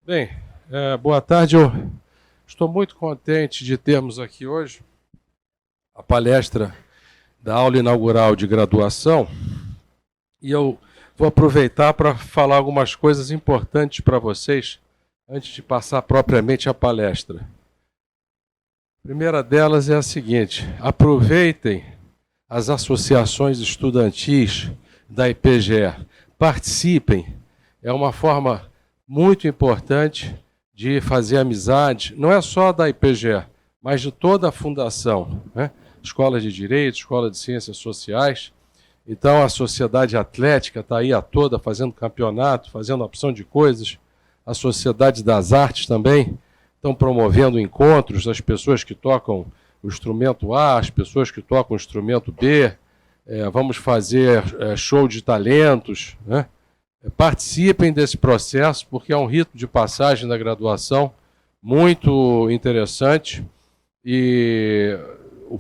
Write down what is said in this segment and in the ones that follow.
Bem, boa tarde. Eu estou muito contente de termos aqui hoje a palestra da aula inaugural de graduação e eu vou aproveitar para falar algumas coisas importantes para vocês antes de passar propriamente a palestra. A primeira delas é a seguinte: aproveitem as associações estudantis da IPGE, participem, é uma forma muito importante de fazer amizade, não é só da IPGE, mas de toda a fundação, né? Escola de Direito, Escola de Ciências Sociais. Então a sociedade atlética está aí a toda fazendo campeonato, fazendo opção de coisas. A Sociedade das Artes também estão promovendo encontros das pessoas que tocam o instrumento A, as pessoas que tocam o instrumento B. Vamos fazer show de talentos, né? Participem desse processo, porque é um rito de passagem da graduação muito interessante. E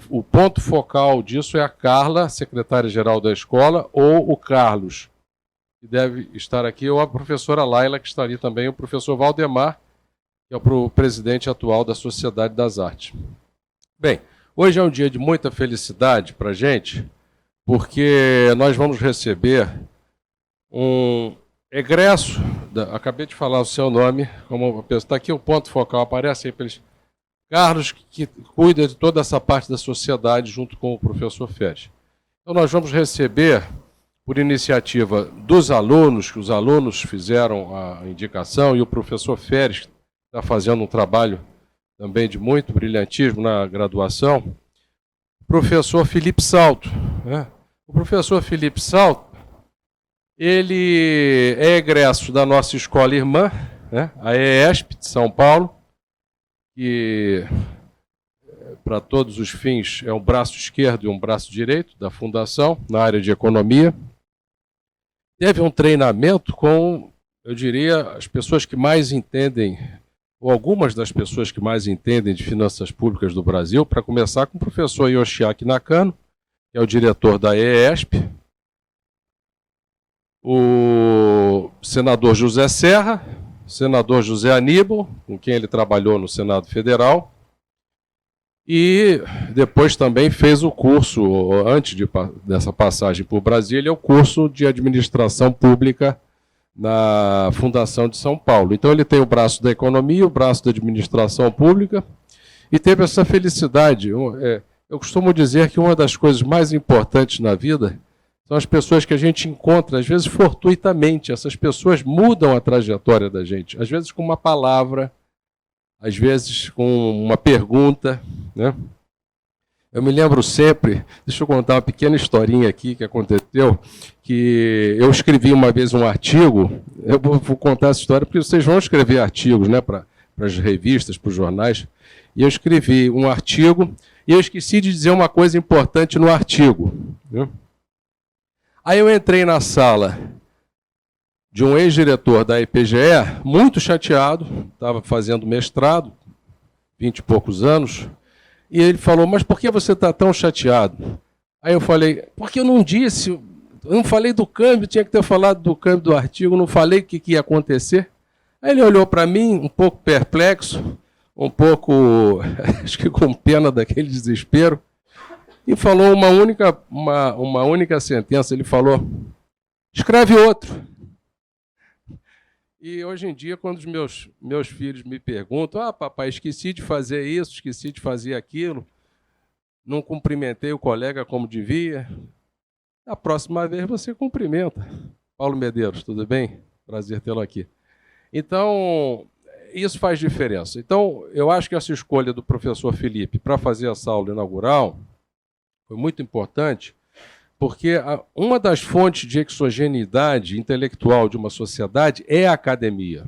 o ponto focal disso é a Carla, secretária-geral da escola, ou o Carlos, que deve estar aqui, ou a professora Laila, que está ali também, o professor Valdemar, que é o presidente atual da Sociedade das Artes. Bem, hoje é um dia de muita felicidade para a gente, porque nós vamos receber um egresso, acabei de falar o seu nome, como está aqui o ponto focal, aparece aí para eles, Carlos, que cuida de toda essa parte da sociedade junto com o professor Férez. Então nós vamos receber, por iniciativa dos alunos, que os alunos fizeram a indicação, e o professor Férez está fazendo um trabalho também de muito brilhantismo na graduação, o professor Felipe Salto, né? O professor Felipe Salto, ele é egresso da nossa escola irmã, né, a EESP de São Paulo, que, para todos os fins, é um braço esquerdo e um braço direito da fundação, na área de economia. Teve um treinamento com, eu diria, as pessoas que mais entendem, ou algumas das pessoas que mais entendem de finanças públicas do Brasil, para começar com o professor Yoshiaki Nakano, que é o diretor da EESP, o senador José Serra, o senador José Aníbal, com quem ele trabalhou no Senado Federal, e depois também fez o curso, antes dessa passagem por Brasília, o curso de administração pública na Fundação de São Paulo. Então ele tem o braço da economia, o braço da administração pública, e teve essa felicidade. Eu costumo dizer que uma das coisas mais importantes na vida são as pessoas que a gente encontra, às vezes fortuitamente. Essas pessoas mudam a trajetória da gente, às vezes com uma palavra, às vezes com uma pergunta, né? Eu me lembro sempre, deixa eu contar uma pequena historinha aqui que aconteceu, que eu escrevi uma vez um artigo, eu vou contar essa história porque vocês vão escrever artigos, né, para as revistas, para os jornais, e eu escrevi um artigo e eu esqueci de dizer uma coisa importante no artigo, né? Aí eu entrei na sala de um ex-diretor da IPGE, muito chateado, estava fazendo mestrado, 20 e poucos anos, e ele falou, mas por que você está tão chateado? Aí eu falei, porque eu não disse, eu não falei do câmbio, tinha que ter falado do câmbio do artigo, não falei o que ia acontecer. Aí ele olhou para mim, um pouco perplexo, um pouco, acho que com pena daquele desespero, e falou uma única sentença. Ele falou, escreve outro. E hoje em dia, quando os meus filhos me perguntam, papai, esqueci de fazer isso, esqueci de fazer aquilo, não cumprimentei o colega como devia, a próxima vez você cumprimenta. Paulo Medeiros, tudo bem? Prazer tê-lo aqui. Então, isso faz diferença. Então, eu acho que essa escolha do professor Felipe para fazer essa aula inaugural foi muito importante, porque uma das fontes de exogeneidade intelectual de uma sociedade é a academia.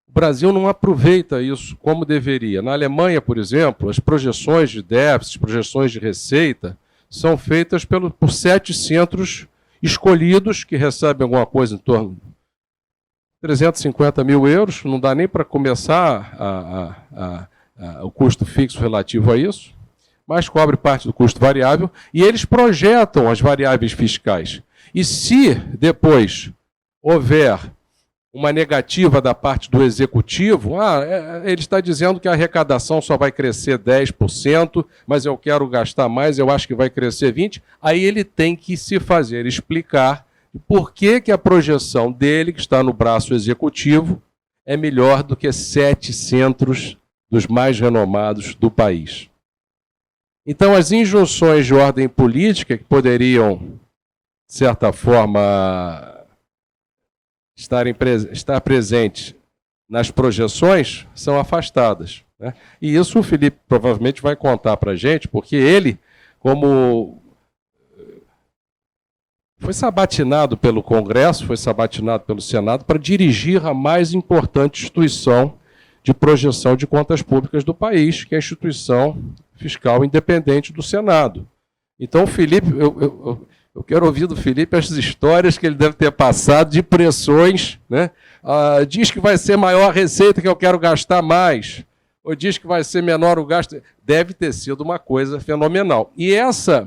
O Brasil não aproveita isso como deveria. Na Alemanha, por exemplo, as projeções de déficit, projeções de receita, são feitas por 7 centros escolhidos, que recebem alguma coisa em torno de 350 mil euros, não dá nem para começar o custo fixo relativo a isso, mas cobre parte do custo variável, e eles projetam as variáveis fiscais. E se depois houver uma negativa da parte do executivo, ele está dizendo que a arrecadação só vai crescer 10%, mas eu quero gastar mais, eu acho que vai crescer 20%, aí ele tem que se fazer explicar por que a projeção dele, que está no braço executivo, é melhor do que 7 centros dos mais renomados do país. Então, as injunções de ordem política que poderiam, de certa forma, estar presentes nas projeções são afastadas, né? E isso o Felipe provavelmente vai contar para a gente, porque ele, como foi sabatinado pelo Congresso, foi sabatinado pelo Senado para dirigir a mais importante instituição de projeção de contas públicas do país, que é a Instituição Fiscal Independente do Senado. Então, o Felipe, eu quero ouvir do Felipe as histórias que ele deve ter passado de pressões, né? Diz que vai ser maior a receita, que eu quero gastar mais, ou diz que vai ser menor o gasto. Deve ter sido uma coisa fenomenal. E essa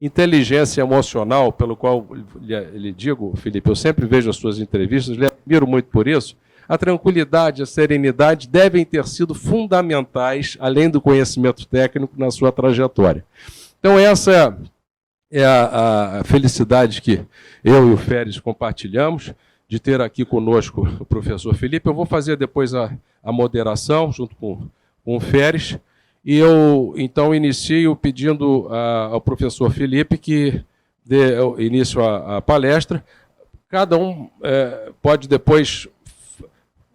inteligência emocional, pelo qual lhe digo, Felipe, eu sempre vejo as suas entrevistas, lhe admiro muito por isso, a tranquilidade, a serenidade devem ter sido fundamentais, além do conhecimento técnico, na sua trajetória. Então, essa é a felicidade que eu e o Féris compartilhamos, de ter aqui conosco o professor Felipe. Eu vou fazer depois a moderação, junto com o Féris, e eu, então, inicio pedindo ao professor Felipe que dê início à palestra. Cada um pode depois,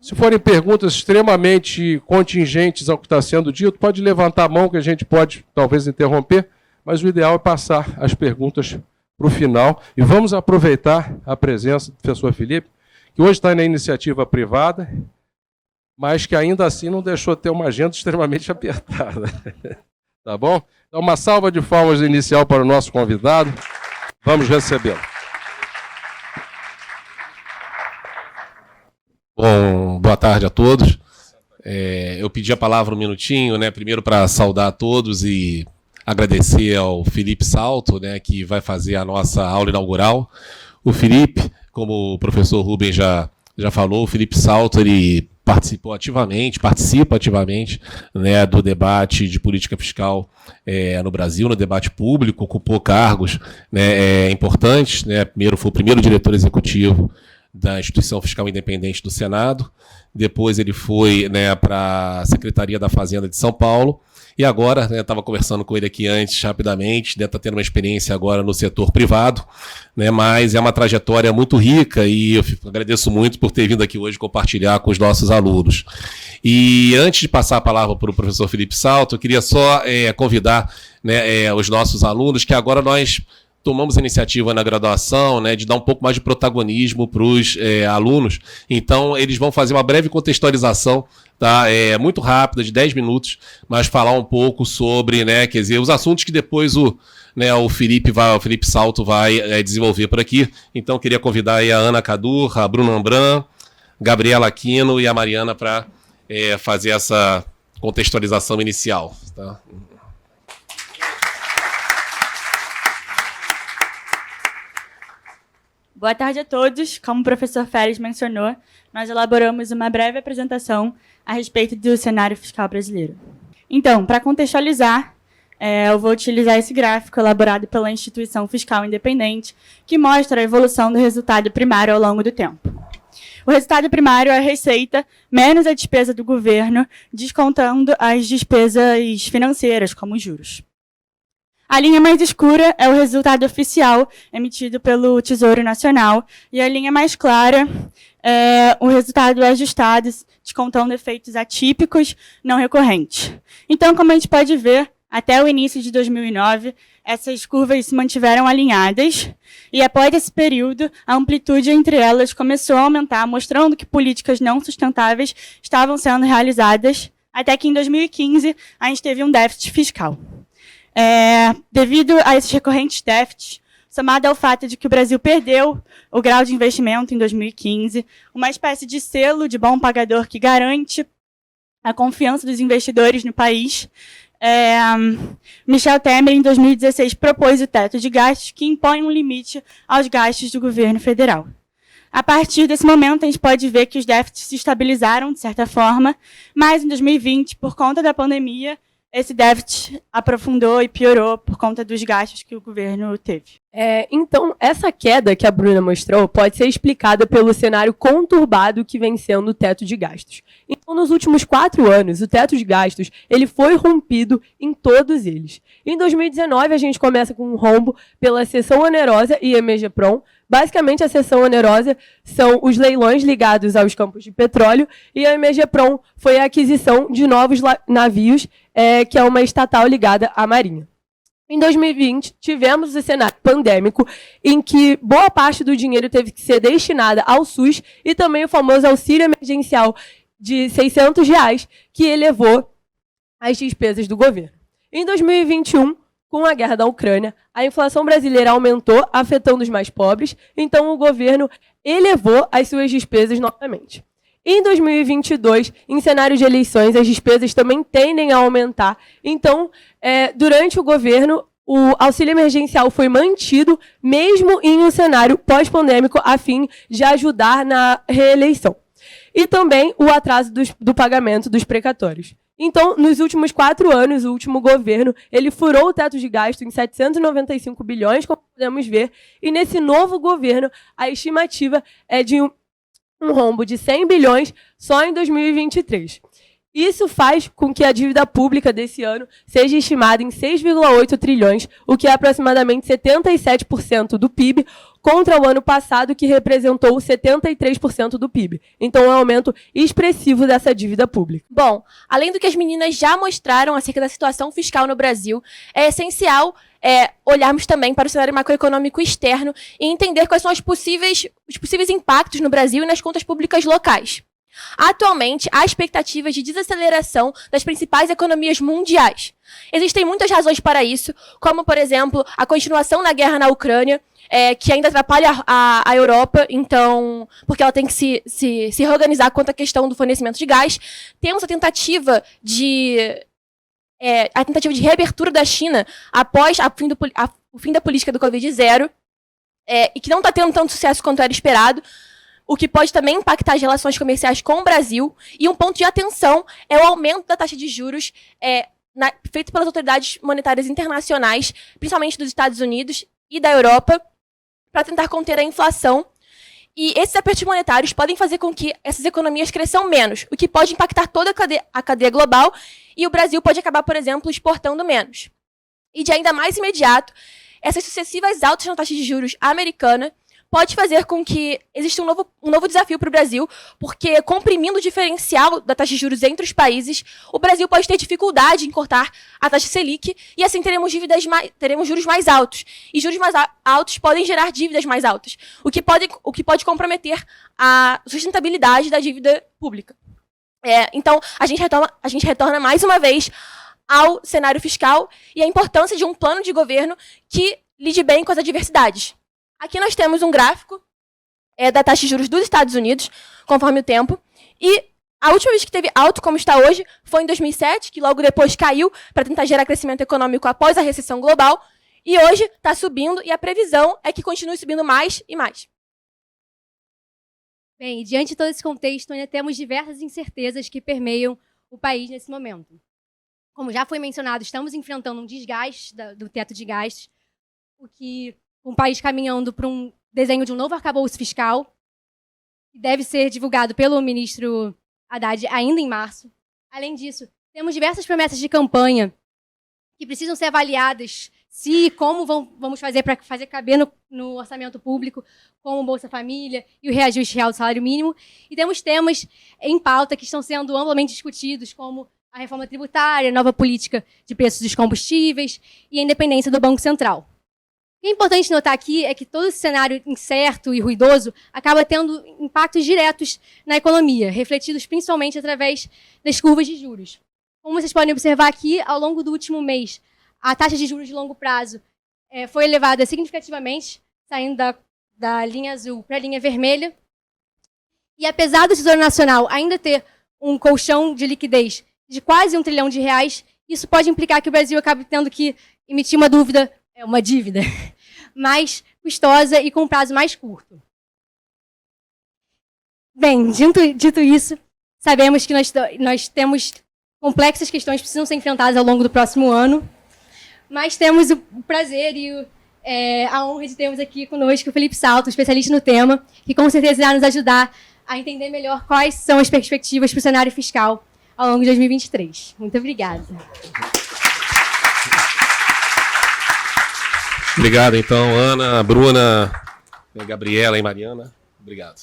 se forem perguntas extremamente contingentes ao que está sendo dito, pode levantar a mão que a gente pode, talvez, interromper, mas o ideal é passar as perguntas para o final. E vamos aproveitar a presença do professor Felipe, que hoje está na iniciativa privada, mas que ainda assim não deixou de ter uma agenda extremamente apertada. Tá bom? Então, uma salva de palmas inicial para o nosso convidado. Vamos recebê-lo. Bom, boa tarde a todos. Eu pedi a palavra um minutinho, né, primeiro para saudar a todos e agradecer ao Felipe Salto, né, que vai fazer a nossa aula inaugural. O Felipe, como o professor Rubens já falou, o Felipe Salto, ele participa ativamente, né, do debate de política fiscal no Brasil, no debate público, ocupou cargos, né, importantes, né, foi o primeiro diretor executivo da Instituição Fiscal Independente do Senado, depois ele foi, né, para a Secretaria da Fazenda de São Paulo, e agora, né, estava conversando com ele aqui antes, rapidamente, está tendo uma experiência agora no setor privado, né, mas é uma trajetória muito rica e eu agradeço muito por ter vindo aqui hoje compartilhar com os nossos alunos. E antes de passar a palavra para o professor Felipe Salto, eu queria só convidar, né, os nossos alunos, que agora nós tomamos a iniciativa na graduação, né, de dar um pouco mais de protagonismo para os alunos. Então, eles vão fazer uma breve contextualização, tá? Muito rápida, de 10 minutos, mas falar um pouco sobre, né, quer dizer, os assuntos que depois o Felipe Salto vai desenvolver por aqui. Então, queria convidar aí a Ana Cadur, a Bruna Ambran, Gabriela Aquino e a Mariana para fazer essa contextualização inicial. Tá? Boa tarde a todos. Como o professor Féris mencionou, nós elaboramos uma breve apresentação a respeito do cenário fiscal brasileiro. Então, para contextualizar, eu vou utilizar esse gráfico elaborado pela Instituição Fiscal Independente, que mostra a evolução do resultado primário ao longo do tempo. O resultado primário é a receita menos a despesa do governo, descontando as despesas financeiras, como os juros. A linha mais escura é o resultado oficial emitido pelo Tesouro Nacional e a linha mais clara é o resultado ajustado, descontando efeitos atípicos não recorrentes. Então, como a gente pode ver, até o início de 2009, essas curvas se mantiveram alinhadas e, após esse período, a amplitude entre elas começou a aumentar, mostrando que políticas não sustentáveis estavam sendo realizadas, até que em 2015 a gente teve um déficit fiscal. Devido a esses recorrentes déficits, somado ao fato de que o Brasil perdeu o grau de investimento em 2015, uma espécie de selo de bom pagador que garante a confiança dos investidores no país, Michel Temer, em 2016, propôs o teto de gastos que impõe um limite aos gastos do governo federal. A partir desse momento, a gente pode ver que os déficits se estabilizaram, de certa forma, mas em 2020, por conta da pandemia, esse déficit aprofundou e piorou por conta dos gastos que o governo teve. Então, essa queda que a Bruna mostrou pode ser explicada pelo cenário conturbado que vem sendo o teto de gastos. Então, nos últimos 4 anos, o teto de gastos ele foi rompido em todos eles. Em 2019, a gente começa com um rombo pela cessão onerosa e EMEGEPROM. Basicamente, a cessão onerosa são os leilões ligados aos campos de petróleo e a EMEGEPROM foi a aquisição de novos navios, que é uma estatal ligada à Marinha. Em 2020, tivemos o cenário pandêmico, em que boa parte do dinheiro teve que ser destinada ao SUS e também o famoso auxílio emergencial de R$ 600, que elevou as despesas do governo. Em 2021, com a guerra da Ucrânia, a inflação brasileira aumentou, afetando os mais pobres, então o governo elevou as suas despesas novamente. Em 2022, em cenário de eleições, as despesas também tendem a aumentar. Então, durante o governo, o auxílio emergencial foi mantido, mesmo em um cenário pós-pandêmico, a fim de ajudar na reeleição. E também o atraso do pagamento dos precatórios. Então, nos últimos 4 anos, o último governo, ele furou o teto de gasto em 795 bilhões, como podemos ver, e nesse novo governo, a estimativa é de um rombo de 100 bilhões só em 2023. Isso faz com que a dívida pública desse ano seja estimada em 6,8 trilhões, o que é aproximadamente 77% do PIB, contra o ano passado, que representou 73% do PIB. Então, é um aumento expressivo dessa dívida pública. Bom, além do que as meninas já mostraram acerca da situação fiscal no Brasil, é essencial olharmos também para o cenário macroeconômico externo e entender quais são os possíveis impactos no Brasil e nas contas públicas locais. Atualmente, há expectativas de desaceleração das principais economias mundiais. Existem muitas razões para isso, como, por exemplo, a continuação da guerra na Ucrânia, que ainda atrapalha a Europa, então, porque ela tem que se reorganizar quanto à questão do fornecimento de gás. Temos a tentativa de reabertura da China após o fim da política do Covid-0, e que não está tendo tanto sucesso quanto era esperado, o que pode também impactar as relações comerciais com o Brasil. E um ponto de atenção é o aumento da taxa de juros feito pelas autoridades monetárias internacionais, principalmente dos Estados Unidos e da Europa, para tentar conter a inflação. E esses apertos monetários podem fazer com que essas economias cresçam menos, o que pode impactar toda a cadeia global, e o Brasil pode acabar, por exemplo, exportando menos. E de ainda mais imediato, essas sucessivas altas na taxa de juros americana pode fazer com que exista um novo desafio para o Brasil, porque comprimindo o diferencial da taxa de juros entre os países, o Brasil pode ter dificuldade em cortar a taxa Selic, e assim teremos juros mais altos. E juros mais altos podem gerar dívidas mais altas, o que pode comprometer a sustentabilidade da dívida pública. Então, a gente retorna mais uma vez ao cenário fiscal e a importância de um plano de governo que lide bem com as adversidades. Aqui nós temos um gráfico da taxa de juros dos Estados Unidos, conforme o tempo. E a última vez que teve alto, como está hoje, foi em 2007, que logo depois caiu para tentar gerar crescimento econômico após a recessão global. E hoje está subindo, e a previsão é que continue subindo mais e mais. Bem, diante de todo esse contexto, ainda temos diversas incertezas que permeiam o país nesse momento. Como já foi mencionado, estamos enfrentando um desgaste do teto de gastos, o que um país caminhando para um desenho de um novo arcabouço fiscal, que deve ser divulgado pelo ministro Haddad ainda em março. Além disso, temos diversas promessas de campanha que precisam ser avaliadas se e como vamos fazer para fazer caber no orçamento público, como o Bolsa Família e o reajuste real do salário mínimo. E temos temas em pauta que estão sendo amplamente discutidos, como a reforma tributária, a nova política de preços dos combustíveis e a independência do Banco Central. O que é importante notar aqui é que todo esse cenário incerto e ruidoso acaba tendo impactos diretos na economia, refletidos principalmente através das curvas de juros. Como vocês podem observar aqui, ao longo do último mês, a taxa de juros de longo prazo foi elevada significativamente, saindo da linha azul para a linha vermelha. E apesar do Tesouro Nacional ainda ter um colchão de liquidez de quase R$1 trilhão, isso pode implicar que o Brasil acabe tendo que emitir uma dívida mais custosa e com prazo mais curto. Bem, dito isso, sabemos que nós temos complexas questões que precisam ser enfrentadas ao longo do próximo ano, mas temos o prazer e a honra de termos aqui conosco o Felipe Salto, especialista no tema, que com certeza irá nos ajudar a entender melhor quais são as perspectivas para o cenário fiscal ao longo de 2023. Muito obrigada. Obrigado, então, Ana, Bruna, Gabriela e Mariana. Obrigado.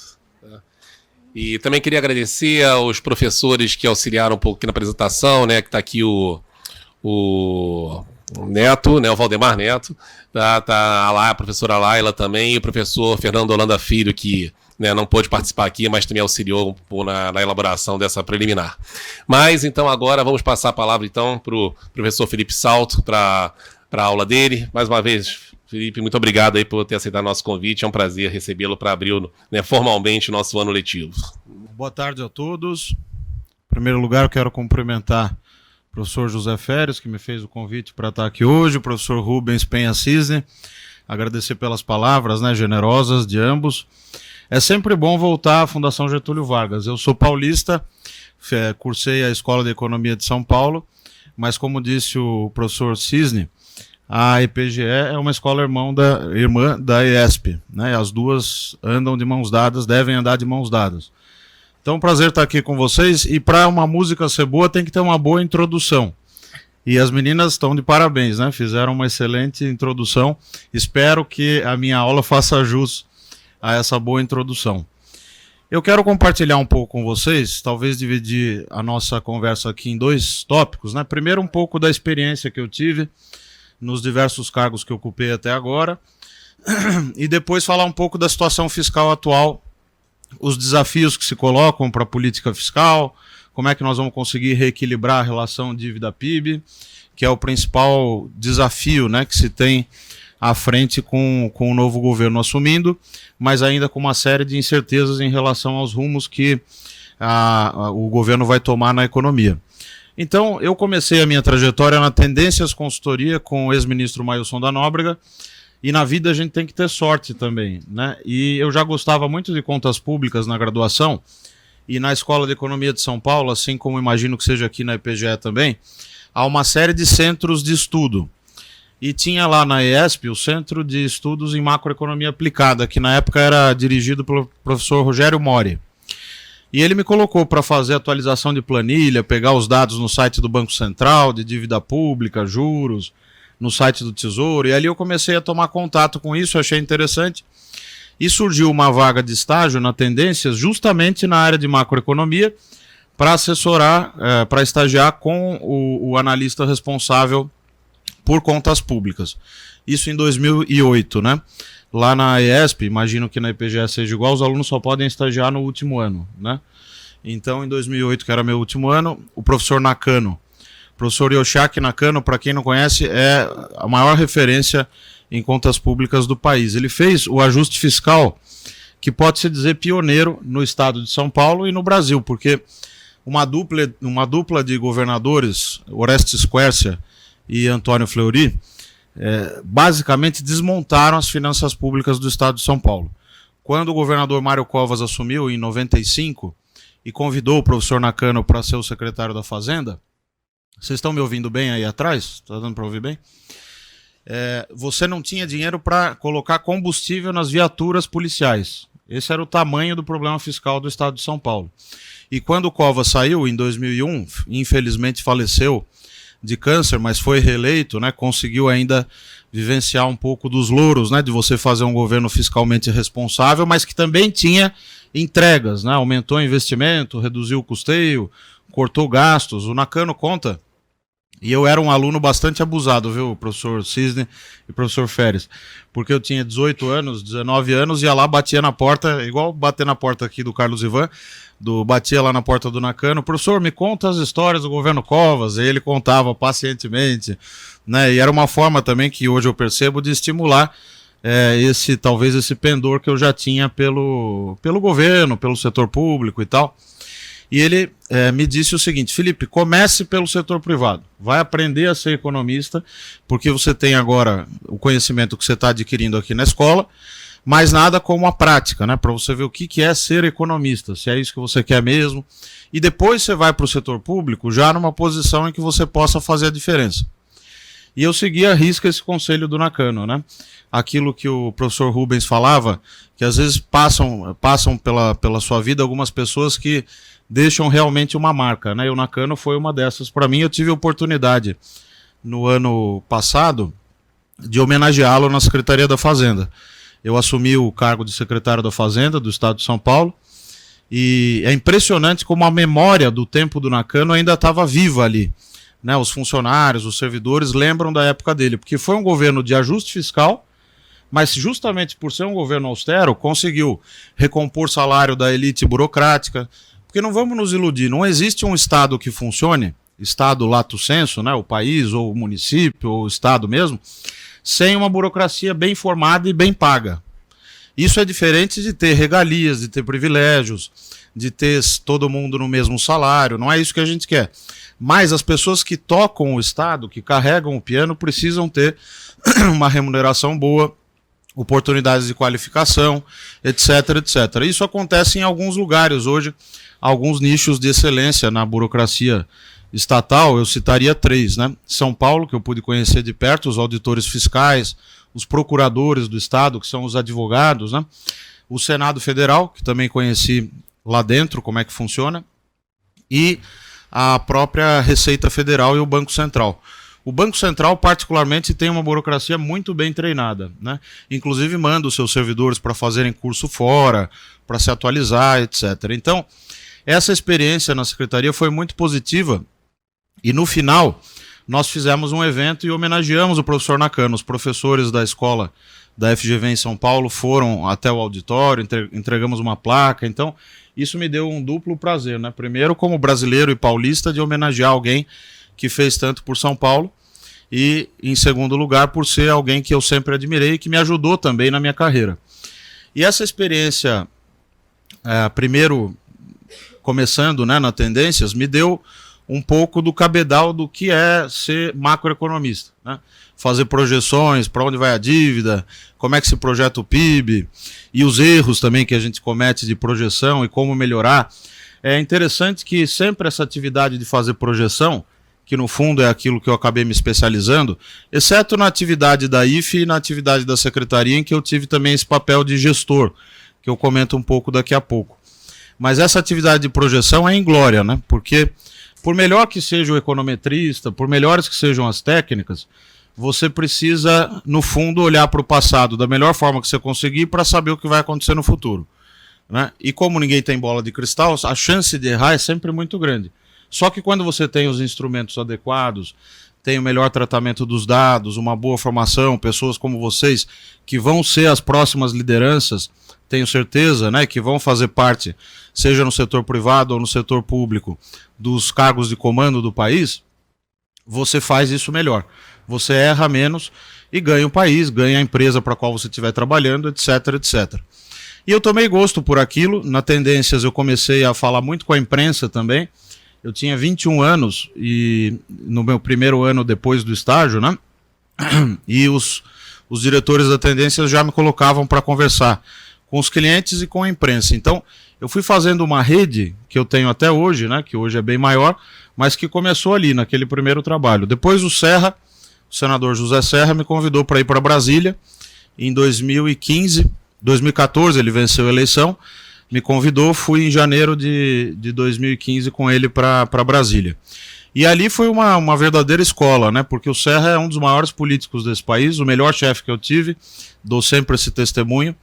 E também queria agradecer aos professores que auxiliaram um pouco aqui na apresentação, né? Que está aqui o Neto, né? O Valdemar Neto, tá a professora Laila também, e o professor Fernando Holanda Filho, que, né, não pôde participar aqui, mas também auxiliou na elaboração dessa preliminar. Mas, então, agora vamos passar a palavra, então, para o professor Felipe Salto, para a aula dele. Mais uma vez, Felipe, muito obrigado aí por ter aceitado nosso convite. É um prazer recebê-lo para abrir, né, formalmente o nosso ano letivo. Boa tarde a todos. Em primeiro lugar, eu quero cumprimentar o professor José Férez, que me fez o convite para estar aqui hoje, o professor Rubens Penha Cisne, agradecer pelas palavras, né, generosas de ambos. É sempre bom voltar à Fundação Getúlio Vargas. Eu sou paulista, cursei a Escola de Economia de São Paulo, mas como disse o professor Cisne, a EPGE é uma escola irmã da ESP, né? As duas andam de mãos dadas, devem andar de mãos dadas. Então, prazer estar aqui com vocês. E para uma música ser boa, tem que ter uma boa introdução. E as meninas estão de parabéns, né? Fizeram uma excelente introdução. Espero que a minha aula faça jus a essa boa introdução. Eu quero compartilhar um pouco com vocês, talvez dividir a nossa conversa aqui em dois tópicos, né? Primeiro, um pouco da experiência que eu tive nos diversos cargos que eu ocupei até agora, e depois falar um pouco da situação fiscal atual, os desafios que se colocam para a política fiscal, como é que nós vamos conseguir reequilibrar a relação dívida-PIB, que é o principal desafio, né, que se tem à frente com o novo governo assumindo, mas ainda com uma série de incertezas em relação aos rumos que o governo vai tomar na economia. Então, eu comecei a minha trajetória na Tendências Consultoria com o ex-ministro Mailson da Nóbrega, e na vida a gente tem que ter sorte também, né? E eu já gostava muito de contas públicas na graduação, e na Escola de Economia de São Paulo, assim como imagino que seja aqui na EPGE também, há uma série de centros de estudo. E tinha lá na ESP o Centro de Estudos em Macroeconomia Aplicada, que na época era dirigido pelo professor Rogério Mori. E ele me colocou para fazer atualização de planilha, pegar os dados no site do Banco Central, de dívida pública, juros, no site do Tesouro, e ali eu comecei a tomar contato com isso, achei interessante, e surgiu uma vaga de estágio na Tendências, justamente na área de macroeconomia, para assessorar, para estagiar com o analista responsável por contas públicas. Isso em 2008, né? Lá na ESP, imagino que na EPGE seja igual, os alunos só podem estagiar no último ano, né? Então, em 2008, que era meu último ano, o professor Nakano, o professor Yoshiaki Nakano, para quem não conhece, é a maior referência em contas públicas do país. Ele fez o ajuste fiscal, que pode-se dizer pioneiro no estado de São Paulo e no Brasil, porque uma dupla de governadores, Orestes Quercia e Antônio Fleury, basicamente desmontaram as finanças públicas do estado de São Paulo. Quando o governador Mário Covas assumiu em 95 e convidou o professor Nakano para ser o secretário da Fazenda, vocês estão me ouvindo bem aí atrás? Está dando para ouvir bem? Você não tinha dinheiro para colocar combustível nas viaturas policiais. Esse era o tamanho do problema fiscal do estado de São Paulo. E quando o Covas saiu, em 2001, infelizmente faleceu de câncer, mas foi reeleito, né, conseguiu ainda vivenciar um pouco dos louros, né, de você fazer um governo fiscalmente responsável, mas que também tinha entregas, né, aumentou o investimento, reduziu o custeio, cortou gastos. O Nakano conta, e eu era um aluno bastante abusado, viu, professor Cisne e professor Férez, porque eu tinha 18 anos, 19 anos, ia lá, batia na porta, igual bater na porta aqui do Carlos Ivan, batia lá na porta do Nakano, professor, me conta as histórias do governo Covas, e ele contava pacientemente, né, e era uma forma também que hoje eu percebo de estimular talvez esse pendor que eu já tinha pelo governo, pelo setor público e tal. E ele me disse o seguinte: Felipe, comece pelo setor privado, vai aprender a ser economista, porque você tem agora o conhecimento que você está adquirindo aqui na escola, mas nada como a prática, né? Para você ver o que é ser economista, se é isso que você quer mesmo. E depois você vai para o setor público já numa posição em que você possa fazer a diferença. E eu segui à risca esse conselho do Nakano, né? Aquilo que o professor Rubens falava, que às vezes passam pela sua vida algumas pessoas que deixam realmente uma marca, né? E o Nakano foi uma dessas para mim. Eu tive a oportunidade no ano passado de homenageá-lo na Secretaria da Fazenda. Eu assumi o cargo de secretário da Fazenda do Estado de São Paulo e é impressionante como a memória do tempo do Nakano ainda estava viva ali. Né, os funcionários, os servidores lembram da época dele, porque foi um governo de ajuste fiscal, mas justamente por ser um governo austero, conseguiu recompor salário da elite burocrática, porque não vamos nos iludir, não existe um Estado que funcione, Estado lato sensu, né, o país, ou o município, ou o Estado mesmo, sem uma burocracia bem formada e bem paga. Isso é diferente de ter regalias, de ter privilégios, de ter todo mundo no mesmo salário, não é isso que a gente quer. Mas as pessoas que tocam o Estado, que carregam o piano, precisam ter uma remuneração boa, oportunidades de qualificação, etc, etc. Isso acontece em alguns lugares hoje, alguns nichos de excelência na burocracia estatal, eu citaria 3, né? São Paulo, que eu pude conhecer de perto, os auditores fiscais, os procuradores do Estado, que são os advogados, né? O Senado Federal, que também conheci lá dentro, como é que funciona, e a própria Receita Federal e o Banco Central. O Banco Central, particularmente, tem uma burocracia muito bem treinada, né? Inclusive manda os seus servidores para fazerem curso fora, para se atualizar, etc. Então, essa experiência na Secretaria foi muito positiva e, no final, nós fizemos um evento e homenageamos o professor Nakano. Os professores da escola da FGV em São Paulo foram até o auditório, entregamos uma placa, então isso me deu um duplo prazer, né? Primeiro, como brasileiro e paulista, de homenagear alguém que fez tanto por São Paulo e, em segundo lugar, por ser alguém que eu sempre admirei e que me ajudou também na minha carreira. E essa experiência, primeiro começando, né, na Tendências, me deu um pouco do cabedal do que é ser macroeconomista, né? Fazer projeções, para onde vai a dívida, como é que se projeta o PIB, e os erros também que a gente comete de projeção e como melhorar. É interessante que sempre essa atividade de fazer projeção, que no fundo é aquilo que eu acabei me especializando, exceto na atividade da IFE e na atividade da Secretaria, em que eu tive também esse papel de gestor, que eu comento um pouco daqui a pouco. Mas essa atividade de projeção é inglória, né? Porque por melhor que seja o econometrista, por melhores que sejam as técnicas, você precisa, no fundo, olhar para o passado da melhor forma que você conseguir para saber o que vai acontecer no futuro, né? E como ninguém tem bola de cristal, a chance de errar é sempre muito grande. Só que quando você tem os instrumentos adequados, tem o melhor tratamento dos dados, uma boa formação, pessoas como vocês, que vão ser as próximas lideranças, tenho certeza, né, que vão fazer parte, seja no setor privado ou no setor público, dos cargos de comando do país, você faz isso melhor. Você erra menos e ganha o país, ganha a empresa para a qual você estiver trabalhando, etc, etc. E eu tomei gosto por aquilo. Na Tendências eu comecei a falar muito com a imprensa também. Eu tinha 21 anos e no meu primeiro ano depois do estágio, né? E os diretores da Tendências já me colocavam para conversar com os clientes e com a imprensa. Então, eu fui fazendo uma rede que eu tenho até hoje, né? Que hoje é bem maior, mas que começou ali, naquele primeiro trabalho. Depois o Serra, o senador José Serra, me convidou para ir para Brasília em 2014, ele venceu a eleição, me convidou, fui em janeiro de 2015 com ele para Brasília. E ali foi uma verdadeira escola, né? Porque o Serra é um dos maiores políticos desse país, o melhor chefe que eu tive, dou sempre esse testemunho,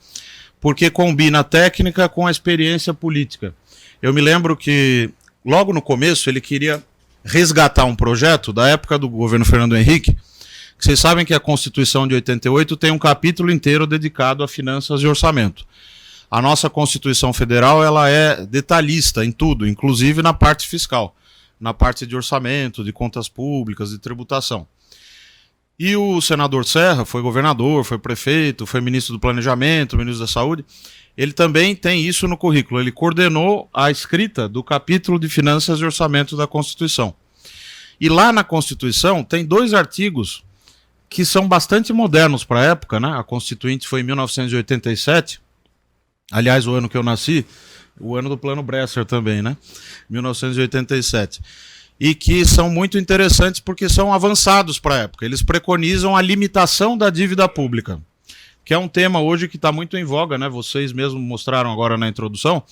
porque combina a técnica com a experiência política. Eu me lembro que, logo no começo, ele queria resgatar um projeto da época do governo Fernando Henrique. Vocês sabem que a Constituição de 88 tem um capítulo inteiro dedicado a finanças e orçamento. A nossa Constituição Federal, ela é detalhista em tudo, inclusive na parte fiscal, na parte de orçamento, de contas públicas, de tributação. E o senador Serra foi governador, foi prefeito, foi ministro do Planejamento, ministro da Saúde. Ele também tem isso no currículo. Ele coordenou a escrita do capítulo de Finanças e Orçamento da Constituição. E lá na Constituição tem 2 artigos que são bastante modernos para a época, né? A Constituinte foi em 1987, aliás, o ano que eu nasci, o ano do Plano Bresser também, né? 1987. E que são muito interessantes porque são avançados para a época. Eles preconizam a limitação da dívida pública, que é um tema hoje que está muito em voga, né? Vocês mesmos mostraram agora na introdução,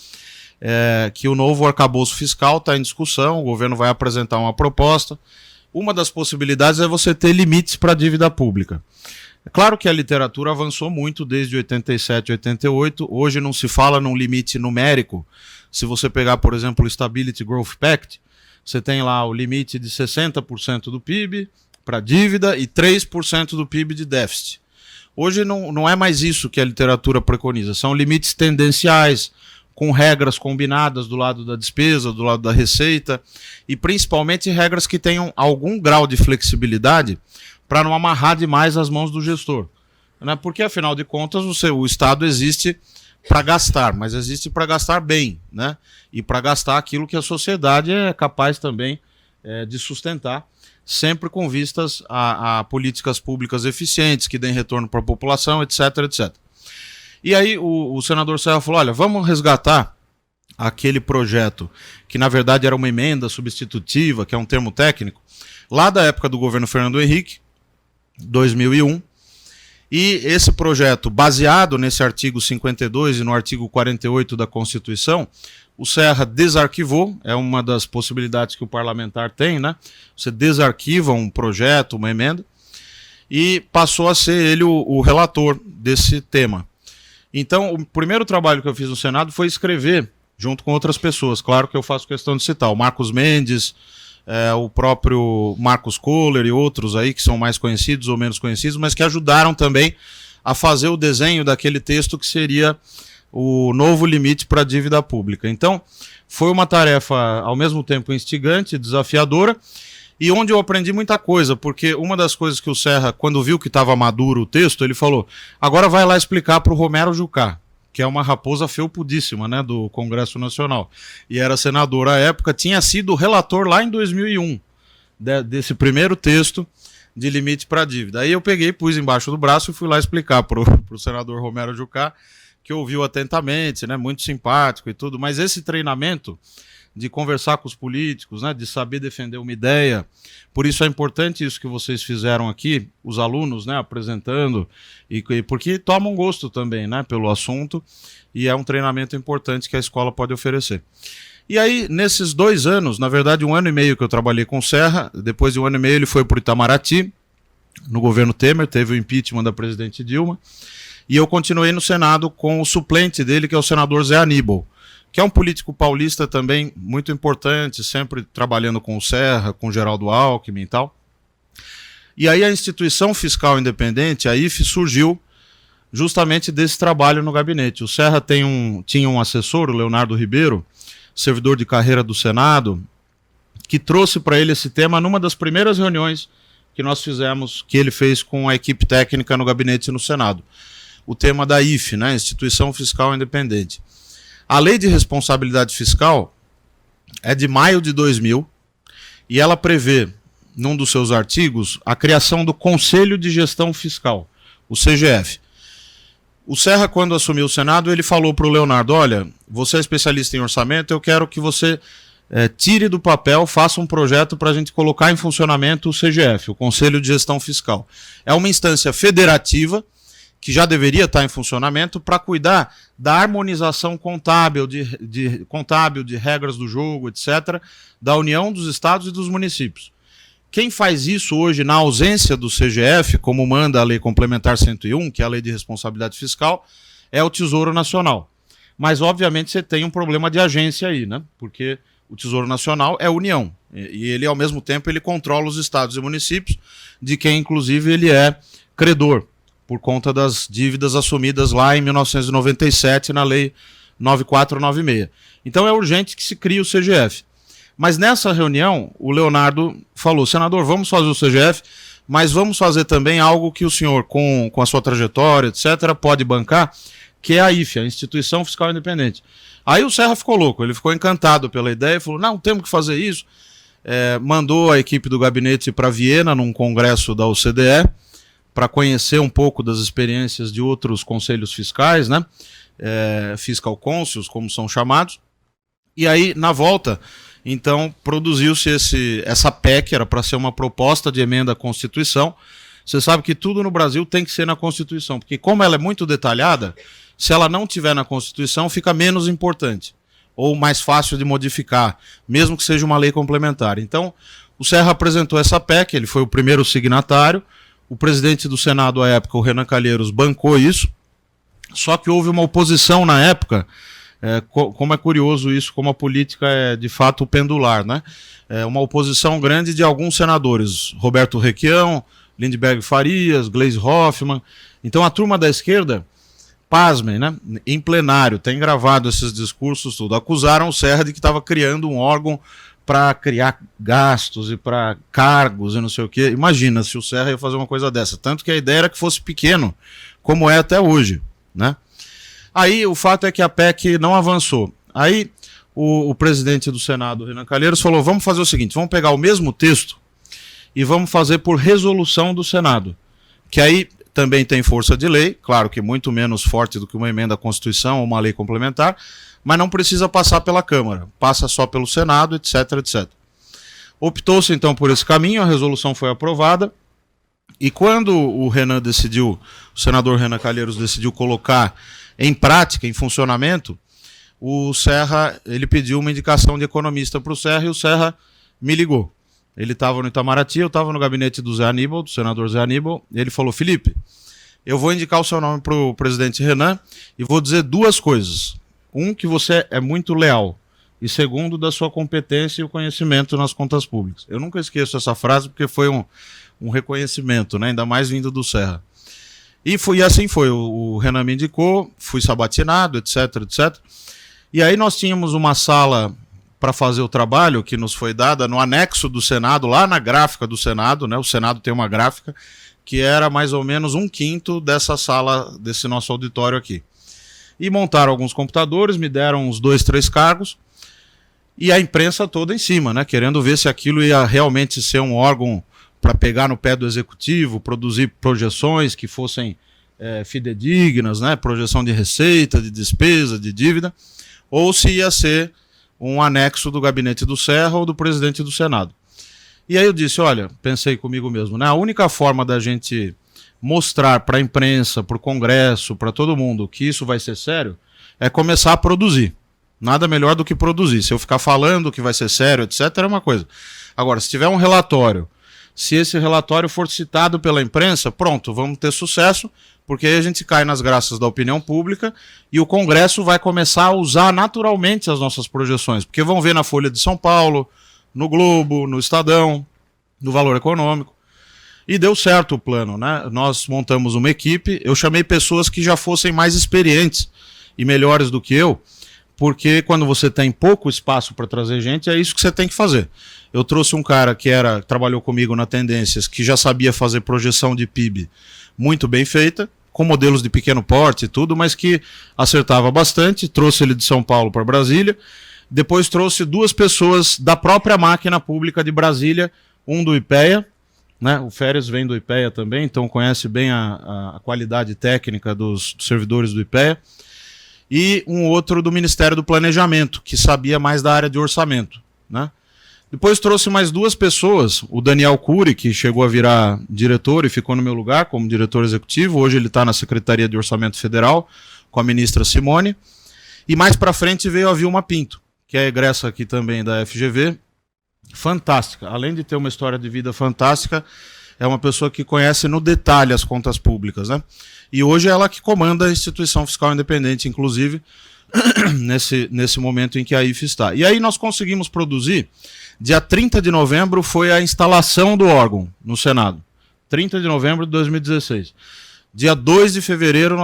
que o novo arcabouço fiscal está em discussão, o governo vai apresentar uma proposta. Uma das possibilidades é você ter limites para a dívida pública. É claro que a literatura avançou muito desde 87, 88. Hoje não se fala num limite numérico. Se você pegar, por exemplo, o Stability Growth Pact, você tem lá o limite de 60% do PIB para dívida e 3% do PIB de déficit. Hoje não é mais isso que a literatura preconiza. São limites tendenciais, com regras combinadas do lado da despesa, do lado da receita, e principalmente regras que tenham algum grau de flexibilidade para não amarrar demais as mãos do gestor. Né? Porque, afinal de contas, o Estado existe para gastar, mas existe para gastar bem, né? E para gastar aquilo que a sociedade é capaz também de sustentar, sempre com vistas a políticas públicas eficientes, que deem retorno para a população, etc, etc. E aí o senador Serra falou, olha, vamos resgatar aquele projeto, que na verdade era uma emenda substitutiva, que é um termo técnico, lá da época do governo Fernando Henrique, 2001, e esse projeto, baseado nesse artigo 52 e no artigo 48 da Constituição, o Serra desarquivou, é uma das possibilidades que o parlamentar tem, né? Você desarquiva um projeto, uma emenda, e passou a ser ele o relator desse tema. Então, o primeiro trabalho que eu fiz no Senado foi escrever, junto com outras pessoas, claro que eu faço questão de citar, o Marcos Mendes, o próprio Marcos Kohler e outros aí que são mais conhecidos ou menos conhecidos, mas que ajudaram também a fazer o desenho daquele texto que seria o novo limite para a dívida pública. Então, foi uma tarefa ao mesmo tempo instigante, desafiadora, e onde eu aprendi muita coisa, porque uma das coisas que o Serra, quando viu que estava maduro o texto, ele falou, agora vai lá explicar para o Romero Jucá, que é uma raposa felpudíssima, né, do Congresso Nacional, e era senador à época, tinha sido relator lá em 2001, desse primeiro texto de limite para a dívida. Aí eu peguei, pus embaixo do braço e fui lá explicar para o senador Romero Jucá, que ouviu atentamente, né, muito simpático e tudo, mas esse treinamento de conversar com os políticos, né, de saber defender uma ideia. Por isso é importante isso que vocês fizeram aqui, os alunos, né, apresentando, porque tomam gosto também, né, pelo assunto, e é um treinamento importante que a escola pode oferecer. E aí, nesses 2 anos, na verdade 1 ano e meio que eu trabalhei com o Serra, depois de 1 ano e meio ele foi para o Itamaraty, no governo Temer, teve o impeachment da presidente Dilma, e eu continuei no Senado com o suplente dele, que é o senador Zé Aníbal, que é um político paulista também muito importante, sempre trabalhando com o Serra, com o Geraldo Alckmin e tal. E aí a Instituição Fiscal Independente, a IFE, surgiu justamente desse trabalho no gabinete. O Serra tinha um assessor, o Leonardo Ribeiro, servidor de carreira do Senado, que trouxe para ele esse tema numa das primeiras reuniões que nós fizemos, que ele fez com a equipe técnica no gabinete no Senado. O tema da IFE, né, Instituição Fiscal Independente. A Lei de Responsabilidade Fiscal é de maio de 2000 e ela prevê, num dos seus artigos, a criação do Conselho de Gestão Fiscal, o CGF. O Serra, quando assumiu o Senado, ele falou para o Leonardo, olha, você é especialista em orçamento, eu quero que você tire do papel, faça um projeto para a gente colocar em funcionamento o CGF, o Conselho de Gestão Fiscal. É uma instância federativa, que já deveria estar em funcionamento, para cuidar da harmonização contábil, de regras do jogo, etc., da União, dos Estados e dos municípios. Quem faz isso hoje, na ausência do CGF, como manda a Lei Complementar 101, que é a Lei de Responsabilidade Fiscal, é o Tesouro Nacional. Mas, obviamente, você tem um problema de agência aí, né? Porque o Tesouro Nacional é a União, e ele, ao mesmo tempo, ele controla os estados e municípios, de quem, inclusive, ele é credor, por conta das dívidas assumidas lá em 1997 na Lei 9496. Então é urgente que se crie o CGF. Mas nessa reunião, o Leonardo falou, senador, vamos fazer o CGF, mas vamos fazer também algo que o senhor, com a sua trajetória, etc., pode bancar, que é a IFE, a Instituição Fiscal Independente. Aí o Serra ficou louco, ele ficou encantado pela ideia e falou, não, temos que fazer isso. Mandou a equipe do gabinete para Viena, num congresso da OCDE, para conhecer um pouco das experiências de outros conselhos fiscais, né? Fiscal councils, como são chamados. E aí, na volta, então, produziu-se essa PEC, era para ser uma proposta de emenda à Constituição. Você sabe que tudo no Brasil tem que ser na Constituição, porque como ela é muito detalhada, se ela não tiver na Constituição, fica menos importante, ou mais fácil de modificar, mesmo que seja uma lei complementar. Então, o Serra apresentou essa PEC, ele foi o primeiro signatário, o presidente do Senado à época, o Renan Calheiros, bancou isso, só que houve uma oposição na época, como é curioso isso, como a política é de fato pendular, né? Uma oposição grande de alguns senadores, Roberto Requião, Lindbergh Farias, Gleisi Hoffmann. Então a turma da esquerda, pasmem, né? Em plenário, tem gravado esses discursos, tudo, acusaram o Serra de que estava criando um órgão para criar gastos e para cargos e não sei o quê. Imagina se o Serra ia fazer uma coisa dessa. Tanto que a ideia era que fosse pequeno, como é até hoje, né? Aí o fato é que a PEC não avançou. Aí o presidente do Senado, Renan Calheiros, falou: vamos fazer o seguinte, vamos pegar o mesmo texto e vamos fazer por resolução do Senado, que aí também tem força de lei, claro que muito menos forte do que uma emenda à Constituição ou uma lei complementar, mas não precisa passar pela Câmara, passa só pelo Senado, etc, etc. Optou-se então por esse caminho, a resolução foi aprovada, e quando o senador Renan Calheiros decidiu colocar em prática, em funcionamento, o Serra, ele pediu uma indicação de economista para o Serra, e o Serra me ligou. Ele estava no Itamaraty, eu estava no gabinete do Zé Aníbal, do senador Zé Aníbal, e ele falou: Felipe, eu vou indicar o seu nome para o presidente Renan e vou dizer duas coisas. Um, que você é muito leal, e segundo, da sua competência e o conhecimento nas contas públicas. Eu nunca esqueço essa frase, porque foi um reconhecimento, né? Ainda mais vindo do Serra. E assim foi, o Renan me indicou, fui sabatinado, etc, etc. E aí nós tínhamos uma sala para fazer o trabalho que nos foi dada no anexo do Senado, lá na gráfica do Senado, né? O Senado tem uma gráfica que era mais ou menos 1/5 dessa sala, desse nosso auditório aqui. E montaram alguns computadores, me deram uns 2, 3 cargos, e a imprensa toda em cima, né? Querendo ver se aquilo ia realmente ser um órgão para pegar no pé do executivo, produzir projeções que fossem fidedignas, né? Projeção de receita, de despesa, de dívida, ou se ia ser um anexo do gabinete do Serra ou do presidente do Senado. E aí eu disse: olha, pensei comigo mesmo, né? A única forma da gente mostrar para a imprensa, para o Congresso, para todo mundo que isso vai ser sério, é começar a produzir. Nada melhor do que produzir. Se eu ficar falando que vai ser sério, etc., é uma coisa. Agora, se tiver um relatório, se esse relatório for citado pela imprensa, pronto, vamos ter sucesso, porque aí a gente cai nas graças da opinião pública e o Congresso vai começar a usar naturalmente as nossas projeções, porque vão ver na Folha de São Paulo, no Globo, no Estadão, no Valor Econômico. E deu certo o plano, né? Nós montamos uma equipe, eu chamei pessoas que já fossem mais experientes e melhores do que eu, porque quando você tem pouco espaço para trazer gente, é isso que você tem que fazer. Eu trouxe um cara que trabalhou comigo na Tendências, que já sabia fazer projeção de PIB muito bem feita, com modelos de pequeno porte e tudo, mas que acertava bastante. Trouxe ele de São Paulo para Brasília. Depois trouxe 2 pessoas da própria máquina pública de Brasília, um do IPEA, né? O Férez vem do IPEA também, então conhece bem a qualidade técnica dos servidores do IPEA, e um outro do Ministério do Planejamento, que sabia mais da área de orçamento, né? Depois trouxe mais 2 pessoas, o Daniel Cury, que chegou a virar diretor e ficou no meu lugar como diretor executivo, hoje ele está na Secretaria de Orçamento Federal, com a ministra Simone, e mais para frente veio a Vilma Pinto, que é egressa aqui também da FGV, fantástica, além de ter uma história de vida fantástica, é uma pessoa que conhece no detalhe as contas públicas, né? E hoje é ela que comanda a instituição fiscal independente, inclusive, nesse momento em que a IFE está. E aí nós conseguimos produzir. Dia 30 de novembro foi a instalação do órgão no Senado. 30 de novembro de 2016. Dia 2 de fevereiro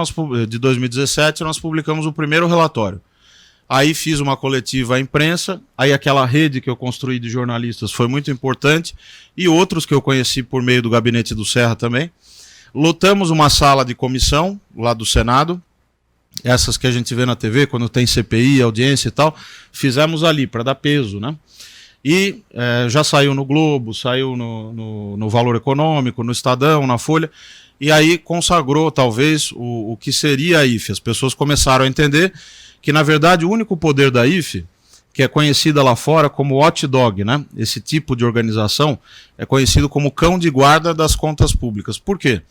de 2017, nós publicamos o primeiro relatório. Aí fiz uma coletiva à imprensa, aí aquela rede que eu construí de jornalistas foi muito importante, e outros que eu conheci por meio do gabinete do Serra também. Lotamos uma sala de comissão lá do Senado, essas que a gente vê na TV, quando tem CPI, audiência e tal, fizemos ali para dar peso, né? E já saiu no Globo, saiu no Valor Econômico, no Estadão, na Folha, e aí consagrou talvez o que seria a IFE. As pessoas começaram a entender que, na verdade, o único poder da IFE, que é conhecida lá fora como watchdog, né? Esse tipo de organização é conhecido como cão de guarda das contas públicas. Por quê?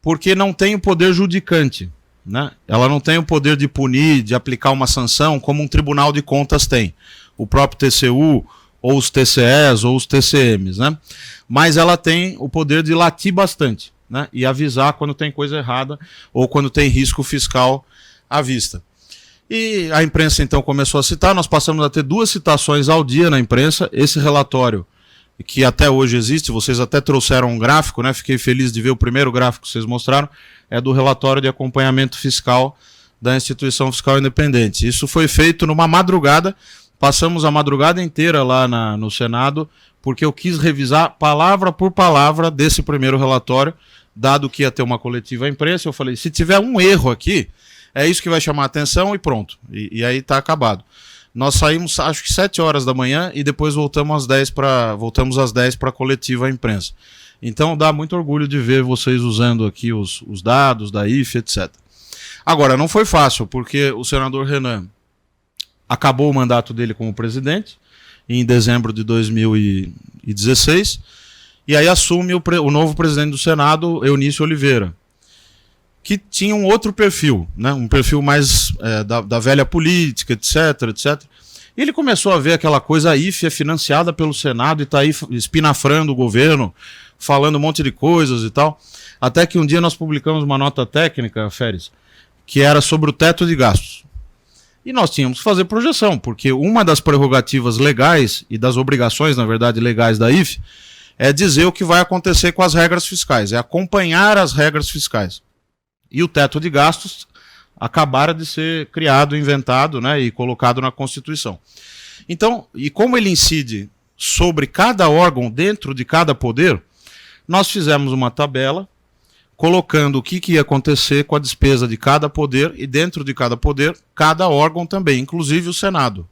Porque não tem o poder judicante, né? Ela não tem o poder de punir, de aplicar uma sanção, como um tribunal de contas tem. O próprio TCU, ou os TCEs, ou os TCMs, né? Mas ela tem o poder de latir bastante, né? E avisar quando tem coisa errada ou quando tem risco fiscal à vista. E a imprensa então começou a citar, nós passamos a ter 2 citações ao dia na imprensa. Esse relatório, que até hoje existe, vocês até trouxeram um gráfico, né? Fiquei feliz de ver o primeiro gráfico que vocês mostraram, é do relatório de acompanhamento fiscal da Instituição Fiscal Independente. Isso foi feito numa madrugada, passamos a madrugada inteira lá no Senado, porque eu quis revisar palavra por palavra desse primeiro relatório, dado que ia ter uma coletiva à imprensa. Eu falei, se tiver um erro aqui, é isso que vai chamar a atenção e pronto. E aí está acabado. Nós saímos, acho que 7 horas da manhã e depois voltamos às 10 para a coletiva à imprensa. Então dá muito orgulho de ver vocês usando aqui os dados da IFE, etc. Agora, não foi fácil, porque o senador Renan acabou o mandato dele como presidente em dezembro de 2016 e aí assume o novo presidente do Senado, Eunício Oliveira, que tinha um outro perfil, né? Um perfil mais da velha política, etc, etc. E ele começou a ver aquela coisa, a IFE é financiada pelo Senado e está aí espinafrando o governo, falando um monte de coisas e tal. Até que um dia nós publicamos uma nota técnica, Féris, que era sobre o teto de gastos. E nós tínhamos que fazer projeção, porque uma das prerrogativas legais e das obrigações, na verdade, legais da IFE, é dizer o que vai acontecer com as regras fiscais, é acompanhar as regras fiscais. E o teto de gastos acabara de ser criado, inventado, né, e colocado na Constituição. Então, e como ele incide sobre cada órgão dentro de cada poder, nós fizemos uma tabela colocando o que ia acontecer com a despesa de cada poder e dentro de cada poder, cada órgão também, inclusive o Senado.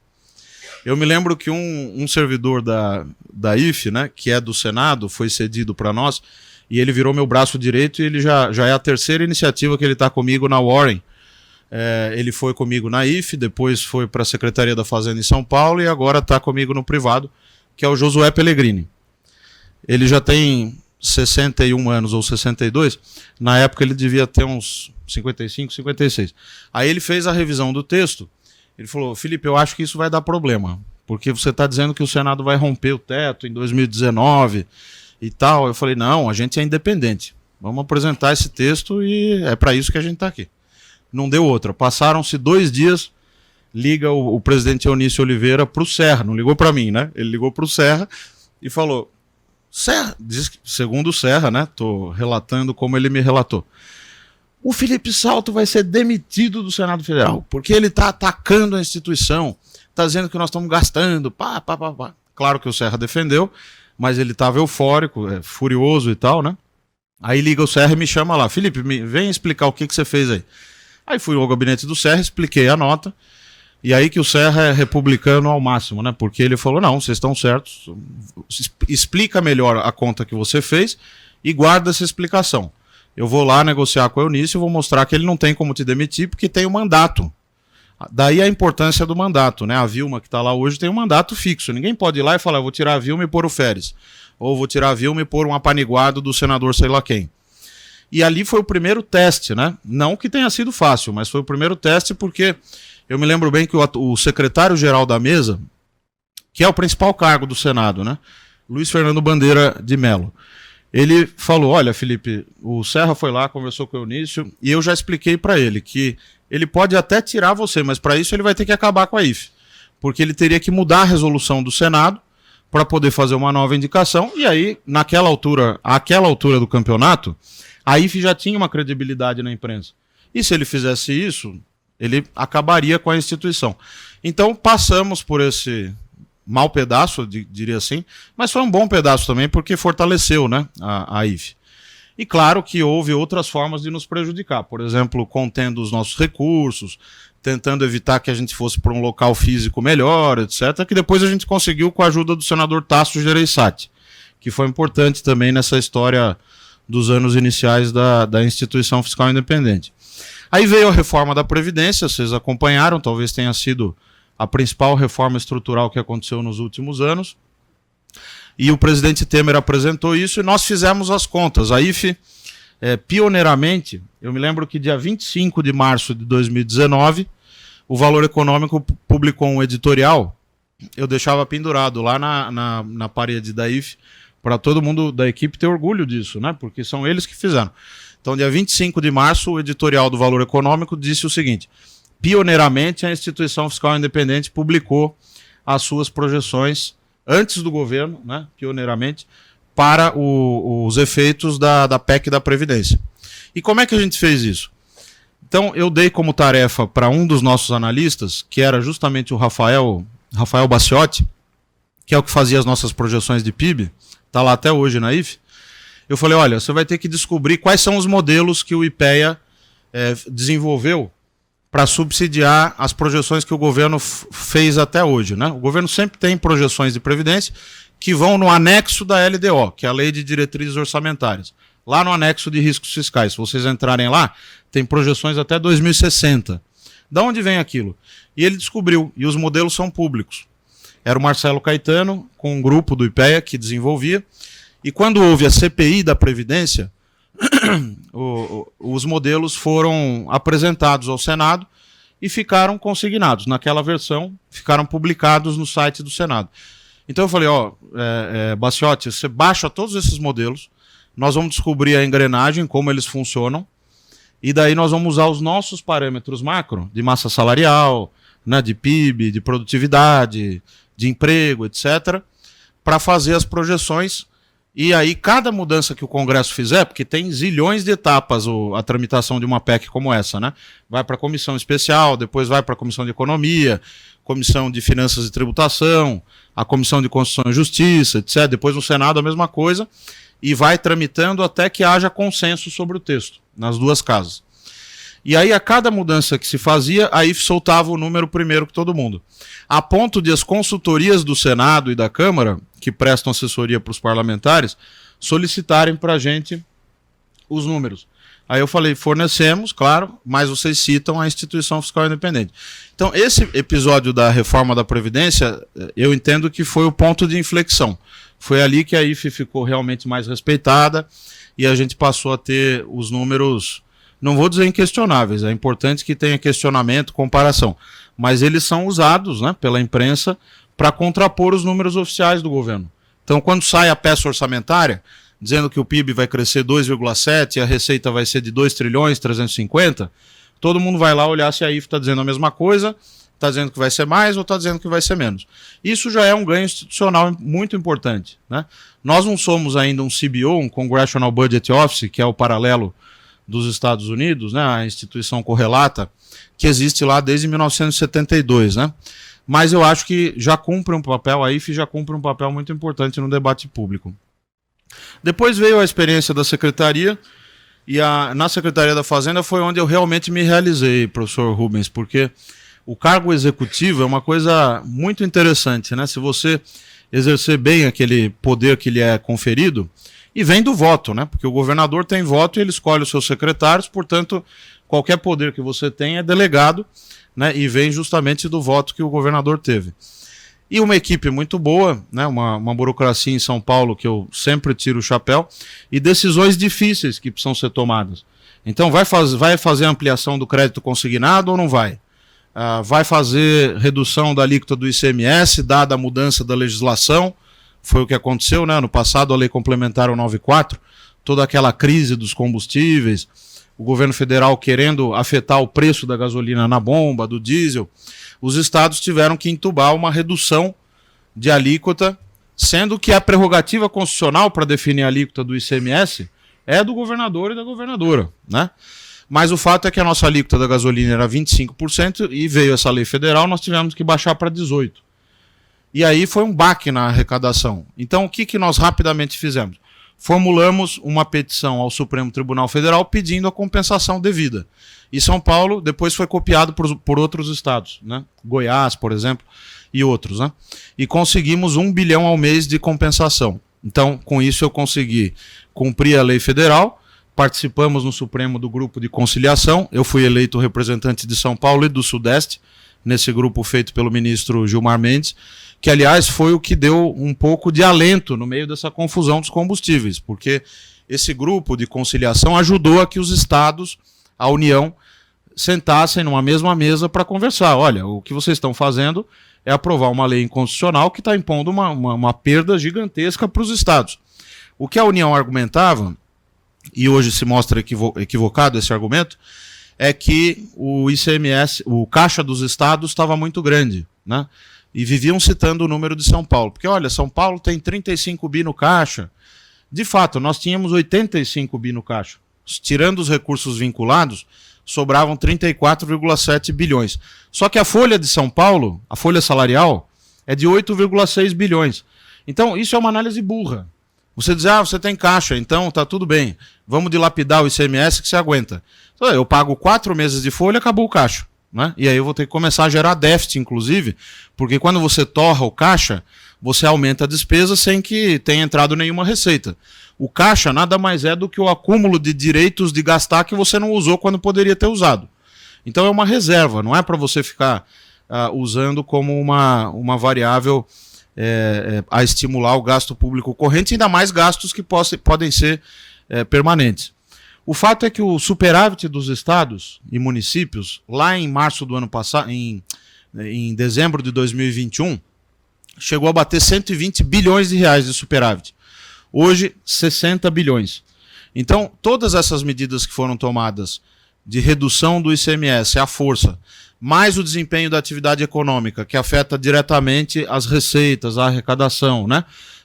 Eu me lembro que um servidor da IFE, né, que é do Senado, foi cedido para nós, e ele virou meu braço direito e ele já é a terceira iniciativa que ele está comigo na Warren. Ele foi comigo na IFE, depois foi para a Secretaria da Fazenda em São Paulo e agora está comigo no privado, que é o Josué Pellegrini. Ele já tem 61 anos ou 62, na época ele devia ter uns 55, 56. Aí ele fez a revisão do texto, ele falou, Felipe, eu acho que isso vai dar problema, porque você está dizendo que o Senado vai romper o teto em 2019 e tal. Eu falei, não, a gente é independente, vamos apresentar esse texto e é para isso que a gente está aqui. Não deu outra, passaram-se 2 dias, liga o presidente Eunício Oliveira para o Serra, não ligou para mim, né? Ele ligou para o Serra e falou, Serra, segundo o Serra, né? Estou relatando como ele me relatou. O Felipe Salto vai ser demitido do Senado Federal, porque ele está atacando a instituição, está dizendo que nós estamos gastando, pá. Claro que o Serra defendeu, mas ele estava eufórico, furioso e tal, né? Aí liga o Serra e me chama lá, Felipe, vem explicar o que você fez aí. Aí fui ao gabinete do Serra, expliquei a nota, e aí que o Serra é republicano ao máximo, né? Porque ele falou, não, vocês estão certos, explica melhor a conta que você fez e guarda essa explicação. Eu vou lá negociar com o Eunício e vou mostrar que ele não tem como te demitir porque tem o mandato. Daí a importância do mandato, né? A Vilma que está lá hoje tem um mandato fixo. Ninguém pode ir lá e falar, eu vou tirar a Vilma e pôr o Féris. Ou vou tirar a Vilma e pôr um apaniguado do senador sei lá quem. E ali foi o primeiro teste, né? Não que tenha sido fácil, mas foi o primeiro teste porque eu me lembro bem que o secretário-geral da mesa, que é o principal cargo do Senado, né? Luiz Fernando Bandeira de Mello. Ele falou, olha, Felipe, o Serra foi lá, conversou com o Eunício, e eu já expliquei para ele que ele pode até tirar você, mas para isso ele vai ter que acabar com a IFE. Porque ele teria que mudar a resolução do Senado para poder fazer uma nova indicação, e aí, àquela altura do campeonato, a IFE já tinha uma credibilidade na imprensa. E se ele fizesse isso, ele acabaria com a instituição. Então, passamos por esse mau pedaço, diria assim, mas foi um bom pedaço também, porque fortaleceu, né, a IFE. E claro que houve outras formas de nos prejudicar, por exemplo, contendo os nossos recursos, tentando evitar que a gente fosse para um local físico melhor, etc., que depois a gente conseguiu com a ajuda do senador Tasso Gereissati, que foi importante também nessa história dos anos iniciais da instituição fiscal independente. Aí veio a reforma da Previdência, vocês acompanharam, talvez tenha sido a principal reforma estrutural que aconteceu nos últimos anos, e o presidente Temer apresentou isso e nós fizemos as contas. A IFE, pioneiramente, eu me lembro que dia 25 de março de 2019, o Valor Econômico publicou um editorial, eu deixava pendurado lá na parede da IFE, para todo mundo da equipe ter orgulho disso, né? Porque são eles que fizeram. Então, dia 25 de março, o editorial do Valor Econômico disse o seguinte: pioneiramente, a instituição fiscal independente publicou as suas projeções antes do governo, né? Pioneiramente, para os efeitos da PEC da Previdência. E como é que a gente fez isso? Então, eu dei como tarefa para um dos nossos analistas, que era justamente o Rafael Bacciotti, que é o que fazia as nossas projeções de PIB, está lá até hoje na IFE. Eu falei, olha, você vai ter que descobrir quais são os modelos que o IPEA desenvolveu para subsidiar as projeções que o governo fez até hoje, né? O governo sempre tem projeções de previdência que vão no anexo da LDO, que é a Lei de Diretrizes Orçamentárias. Lá no anexo de riscos fiscais, se vocês entrarem lá, tem projeções até 2060. Da onde vem aquilo? E ele descobriu, e os modelos são públicos. Era o Marcelo Caetano, com um grupo do IPEA que desenvolvia, e quando houve a CPI da Previdência, os modelos foram apresentados ao Senado e ficaram consignados. Naquela versão, ficaram publicados no site do Senado. Então eu falei, Bacciotti, você baixa todos esses modelos, nós vamos descobrir a engrenagem, como eles funcionam, e daí nós vamos usar os nossos parâmetros macro, de massa salarial, né, de PIB, de produtividade, de emprego, etc., para fazer as projeções. E aí cada mudança que o Congresso fizer, porque tem zilhões de etapas a tramitação de uma PEC como essa, né? Vai para a comissão especial, depois vai para a comissão de economia, comissão de finanças e tributação, a comissão de Constituição e Justiça, etc. Depois no Senado a mesma coisa, e vai tramitando até que haja consenso sobre o texto, nas duas casas. E aí a cada mudança que se fazia, a IFE soltava o número primeiro que todo mundo. A ponto de as consultorias do Senado e da Câmara, que prestam assessoria para os parlamentares, solicitarem para a gente os números. Aí eu falei, fornecemos, claro, mas vocês citam a instituição fiscal independente. Então esse episódio da reforma da Previdência, eu entendo que foi o ponto de inflexão. Foi ali que a IFE ficou realmente mais respeitada e a gente passou a ter os números, não vou dizer inquestionáveis, é importante que tenha questionamento, comparação, mas eles são usados, né, pela imprensa para contrapor os números oficiais do governo. Então, quando sai a peça orçamentária, dizendo que o PIB vai crescer 2,7 e a receita vai ser de 2 trilhões 350, todo mundo vai lá olhar se a IFE está dizendo a mesma coisa, está dizendo que vai ser mais ou está dizendo que vai ser menos. Isso já é um ganho institucional muito importante, né? Nós não somos ainda um CBO, um Congressional Budget Office, que é o paralelo dos Estados Unidos, né, a instituição correlata, que existe lá desde 1972, né? Mas eu acho que já cumpre um papel, a IFE já cumpre um papel muito importante no debate público. Depois veio a experiência da Secretaria, e na Secretaria da Fazenda foi onde eu realmente me realizei, professor Rubens, porque o cargo executivo é uma coisa muito interessante, né? Se você exercer bem aquele poder que lhe é conferido, e vem do voto, né? Porque o governador tem voto e ele escolhe os seus secretários, portanto, qualquer poder que você tem é delegado, né? E vem justamente do voto que o governador teve. E uma equipe muito boa, né? Uma burocracia em São Paulo que eu sempre tiro o chapéu, e decisões difíceis que precisam ser tomadas. Então, vai fazer ampliação do crédito consignado ou não vai? Vai fazer redução da alíquota do ICMS, dada a mudança da legislação? Foi o que aconteceu, né? No passado, a Lei Complementar 194, toda aquela crise dos combustíveis, o governo federal querendo afetar o preço da gasolina na bomba, do diesel, os estados tiveram que entubar uma redução de alíquota, sendo que a prerrogativa constitucional para definir a alíquota do ICMS é do governador e da governadora, né? Mas o fato é que a nossa alíquota da gasolina era 25% e veio essa lei federal, nós tivemos que baixar para 18%. E aí foi um baque na arrecadação. Então o que nós rapidamente fizemos? formulamos uma petição ao Supremo Tribunal Federal pedindo a compensação devida. E São Paulo depois foi copiado por outros estados, né? Goiás, por exemplo, e outros, né? E conseguimos 1 bilhão ao mês de compensação. Então, com isso eu consegui cumprir a lei federal, participamos no Supremo do grupo de conciliação, eu fui eleito representante de São Paulo e do Sudeste, nesse grupo feito pelo ministro Gilmar Mendes, que, aliás, foi o que deu um pouco de alento no meio dessa confusão dos combustíveis, porque esse grupo de conciliação ajudou a que os estados, a União, sentassem numa mesma mesa para conversar. Olha, o que vocês estão fazendo é aprovar uma lei inconstitucional que está impondo uma perda gigantesca para os estados. O que a União argumentava, e hoje se mostra equivocado esse argumento, é que o ICMS, o caixa dos estados estava muito grande, né? E viviam citando o número de São Paulo. Porque, olha, São Paulo tem 35 bi no caixa. De fato, nós tínhamos 85 bi no caixa. Tirando os recursos vinculados, sobravam 34,7 bilhões. Só que a folha de São Paulo, a folha salarial, é de 8,6 bilhões. Então, isso é uma análise burra. Você diz, você tem caixa, então tá tudo bem. Vamos dilapidar o ICMS que você aguenta. Então, eu pago 4 meses de folha, acabou o caixa. Né? E aí eu vou ter que começar a gerar déficit, inclusive, porque quando você torra o caixa, você aumenta a despesa sem que tenha entrado nenhuma receita. O caixa nada mais é do que o acúmulo de direitos de gastar que você não usou quando poderia ter usado. Então é uma reserva, não é para você ficar usando como uma variável a estimular o gasto público corrente, ainda mais gastos que podem ser permanentes. O fato é que o superávit dos estados e municípios, lá em março do ano passado, em dezembro de 2021, chegou a bater 120 bilhões de reais de superávit. Hoje, 60 bilhões. Então, todas essas medidas que foram tomadas de redução do ICMS, a força, mais o desempenho da atividade econômica, que afeta diretamente as receitas, a arrecadação, né?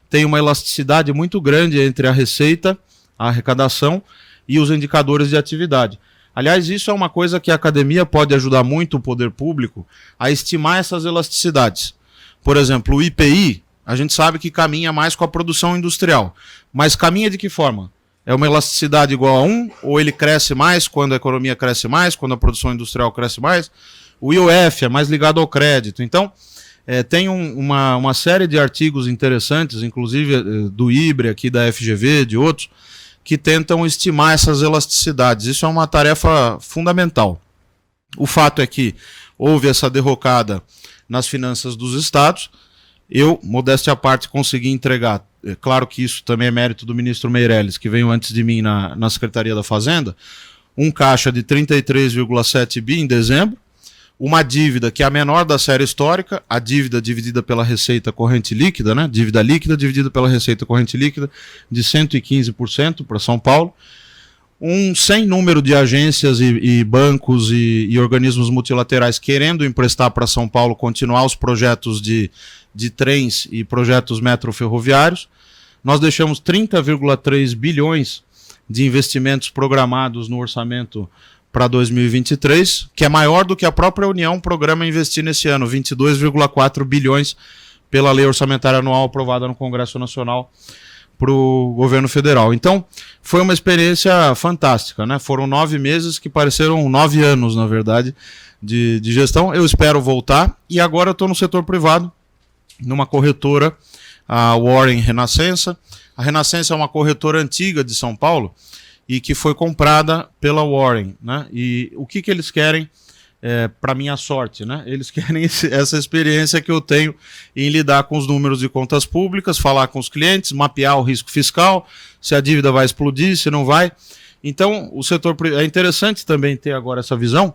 Tem uma elasticidade muito grande entre a receita, a arrecadação e os indicadores de atividade. Aliás, isso é uma coisa que a academia pode ajudar muito o poder público a estimar essas elasticidades. Por exemplo, o IPI, a gente sabe que caminha mais com a produção industrial. Mas caminha de que forma? É uma elasticidade igual a 1, ou ele cresce mais quando a economia cresce mais, quando a produção industrial cresce mais? O IOF é mais ligado ao crédito. Então, tem uma série de artigos interessantes, inclusive do IBRE, aqui da FGV, de outros, que tentam estimar essas elasticidades. Isso é uma tarefa fundamental. O fato é que houve essa derrocada nas finanças dos estados. Eu, modéstia à parte, consegui entregar, claro que isso também é mérito do ministro Meirelles, que veio antes de mim na Secretaria da Fazenda, um caixa de 33,7 bi em dezembro, uma dívida que é a menor da série histórica, a dívida dividida pela receita corrente líquida, né? Dívida líquida dividida pela receita corrente líquida, de 115% para São Paulo, sem número de agências e bancos e organismos multilaterais querendo emprestar para São Paulo continuar os projetos de trens e projetos metroferroviários. Nós deixamos 30,3 bilhões de investimentos programados no orçamento para 2023, que é maior do que a própria União programa investir nesse ano, 22,4 bilhões pela lei orçamentária anual aprovada no Congresso Nacional para o governo federal. Então, foi uma experiência fantástica, né? Foram 9 meses que pareceram 9 anos, na verdade, de gestão. Eu espero voltar, e agora eu estou no setor privado, numa corretora, a Warren Renascença. A Renascença é uma corretora antiga de São Paulo, e que foi comprada pela Warren, né? E o que eles querem, para minha sorte, né? Eles querem essa experiência que eu tenho em lidar com os números de contas públicas, falar com os clientes, mapear o risco fiscal, se a dívida vai explodir, se não vai. Então, o setor é interessante também ter agora essa visão.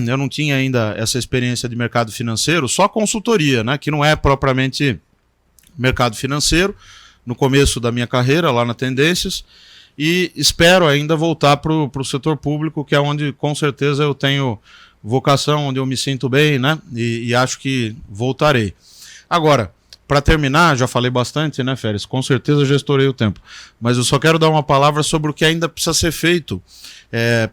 Eu não tinha ainda essa experiência de mercado financeiro, só consultoria, né? Que não é propriamente mercado financeiro, no começo da minha carreira, lá na Tendências. E espero ainda voltar para o setor público, que é onde com certeza eu tenho vocação, onde eu me sinto bem, né? E acho que voltarei. Agora, para terminar, já falei bastante, né, Férez? Com certeza já estourei o tempo. Mas eu só quero dar uma palavra sobre o que ainda precisa ser feito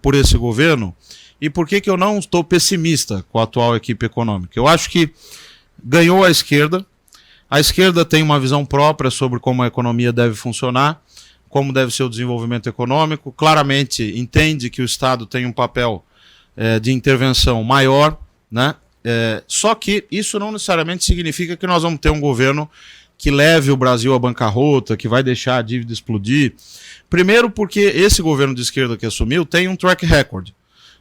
por esse governo e por que eu não estou pessimista com a atual equipe econômica. Eu acho que ganhou a esquerda tem uma visão própria sobre como a economia deve funcionar. como deve ser o desenvolvimento econômico, claramente entende que o Estado tem um papel de intervenção maior, né? Só que isso não necessariamente significa que nós vamos ter um governo que leve o Brasil à bancarrota, que vai deixar a dívida explodir. Primeiro porque esse governo de esquerda que assumiu tem um track record,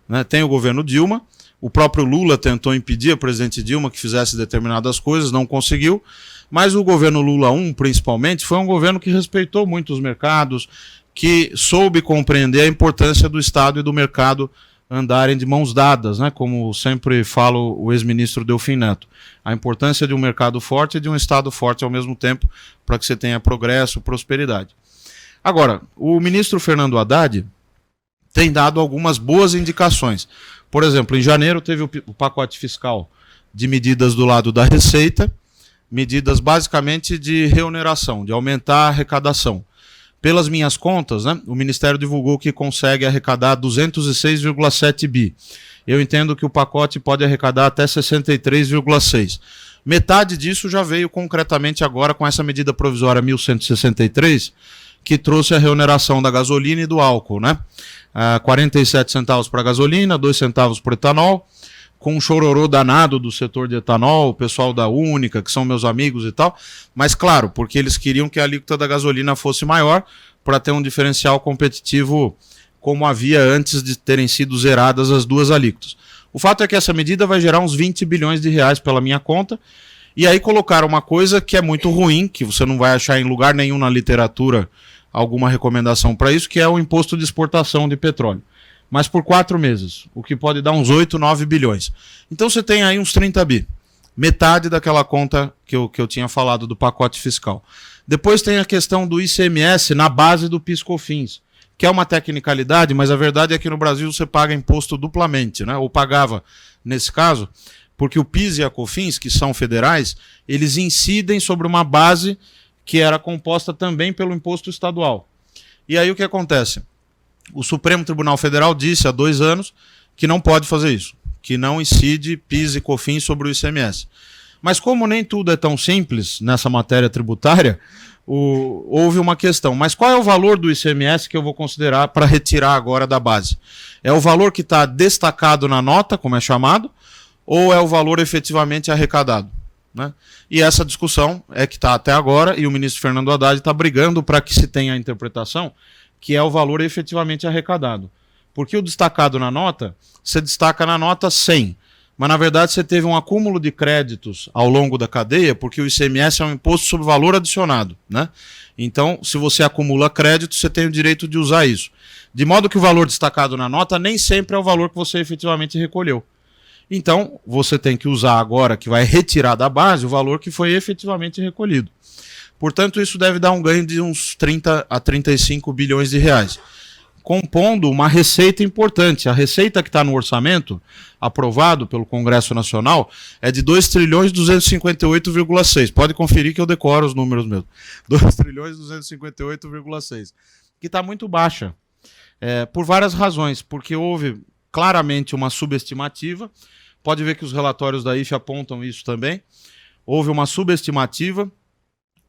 né? Tem o governo Dilma, o próprio Lula tentou impedir a presidente Dilma que fizesse determinadas coisas, não conseguiu, mas o governo Lula I, principalmente, foi um governo que respeitou muito os mercados, que soube compreender a importância do Estado e do mercado andarem de mãos dadas, né? Como sempre fala o ex-ministro Delfim Neto. A importância de um mercado forte e de um Estado forte ao mesmo tempo, para que você tenha progresso, prosperidade. Agora, o ministro Fernando Haddad tem dado algumas boas indicações. Por exemplo, em janeiro teve o pacote fiscal de medidas do lado da Receita, medidas basicamente de reoneração, de aumentar a arrecadação. Pelas minhas contas, né, o Ministério divulgou que consegue arrecadar 206,7 bi. Eu entendo que o pacote pode arrecadar até 63,6. Metade disso já veio concretamente agora com essa medida provisória 1163, que trouxe a reoneração da gasolina e do álcool, né? 47 centavos para gasolina, 2 centavos para etanol, com um chororô danado do setor de etanol, o pessoal da Única, que são meus amigos e tal, mas claro, porque eles queriam que a alíquota da gasolina fosse maior para ter um diferencial competitivo como havia antes de terem sido zeradas as duas alíquotas. O fato é que essa medida vai gerar uns 20 bilhões de reais pela minha conta, e aí colocaram uma coisa que é muito ruim, que você não vai achar em lugar nenhum na literatura alguma recomendação para isso, que é o imposto de exportação de petróleo. Mas por 4 meses, o que pode dar uns 8, 9 bilhões. Então você tem aí uns 30 bi. Metade daquela conta que eu tinha falado do pacote fiscal. Depois tem a questão do ICMS na base do PIS/COFINS, que é uma tecnicalidade, mas a verdade é que no Brasil você paga imposto duplamente, né? Ou pagava nesse caso, porque o PIS e a COFINS, que são federais, eles incidem sobre uma base que era composta também pelo imposto estadual. E aí o que acontece? O Supremo Tribunal Federal disse há 2 anos que não pode fazer isso, que não incide PIS e COFINS sobre o ICMS. Mas como nem tudo é tão simples nessa matéria tributária, houve uma questão. Mas qual é o valor do ICMS que eu vou considerar para retirar agora da base? É o valor que está destacado na nota, como é chamado, ou é o valor efetivamente arrecadado? Né? E essa discussão é que está até agora, e o ministro Fernando Haddad está brigando para que se tenha a interpretação que é o valor efetivamente arrecadado. Porque o destacado na nota, você destaca na nota 100, mas na verdade você teve um acúmulo de créditos ao longo da cadeia, porque o ICMS é um imposto sobre valor adicionado, né? Então, se você acumula crédito, você tem o direito de usar isso. De modo que o valor destacado na nota nem sempre é o valor que você efetivamente recolheu. Então, você tem que usar agora, que vai retirar da base, o valor que foi efetivamente recolhido. Portanto, isso deve dar um ganho de uns 30 a 35 bilhões de reais, compondo uma receita importante. A receita que está no orçamento, aprovado pelo Congresso Nacional, é de 2 trilhões 258,6. Pode conferir que eu decoro os números mesmo. 2 trilhões 258,6, que está muito baixa, por várias razões, porque houve claramente uma subestimativa. Pode ver que os relatórios da IFE apontam isso também. Houve uma subestimativa.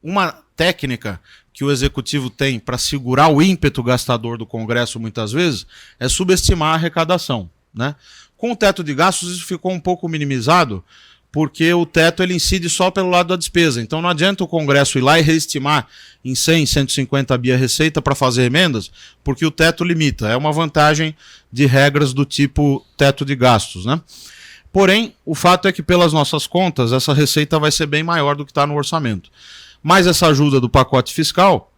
Uma técnica que o executivo tem para segurar o ímpeto gastador do Congresso muitas vezes é subestimar a arrecadação, né? Com o teto de gastos isso ficou um pouco minimizado, porque o teto ele incide só pelo lado da despesa. Então não adianta o Congresso ir lá e reestimar em 100, 150 bi a receita para fazer emendas, porque o teto limita. É uma vantagem de regras do tipo teto de gastos, né? Porém, o fato é que pelas nossas contas essa receita vai ser bem maior do que está no orçamento. Mas essa ajuda do pacote fiscal,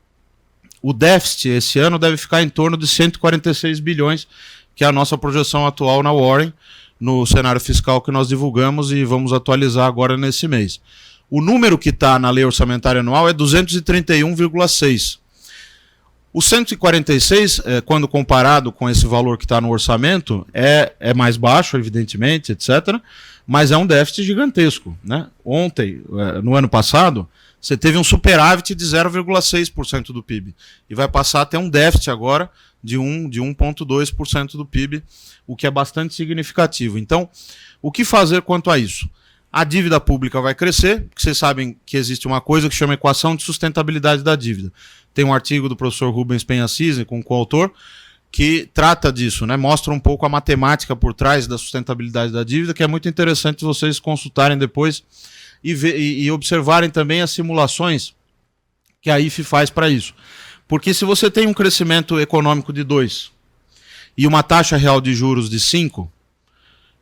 o déficit esse ano deve ficar em torno de 146 bilhões, que é a nossa projeção atual na Warren, no cenário fiscal que nós divulgamos e vamos atualizar agora nesse mês. O número que está na lei orçamentária anual é 231,6. O 146, quando comparado com esse valor que está no orçamento, é mais baixo, evidentemente, etc., mas é um déficit gigantesco, né? Ontem, no ano passado, você teve um superávit de 0,6% do PIB e vai passar a ter um déficit agora de 1,2% do PIB, o que é bastante significativo. Então, o que fazer quanto a isso? A dívida pública vai crescer, porque vocês sabem que existe uma coisa que chama equação de sustentabilidade da dívida. tem um artigo do professor Rubens Penha Cisne, com o coautor, que trata disso, né? Mostra um pouco a matemática por trás da sustentabilidade da dívida, que é muito interessante vocês consultarem depois e observarem também as simulações que a IFE faz para isso. Porque se você tem um crescimento econômico de 2 e uma taxa real de juros de 5,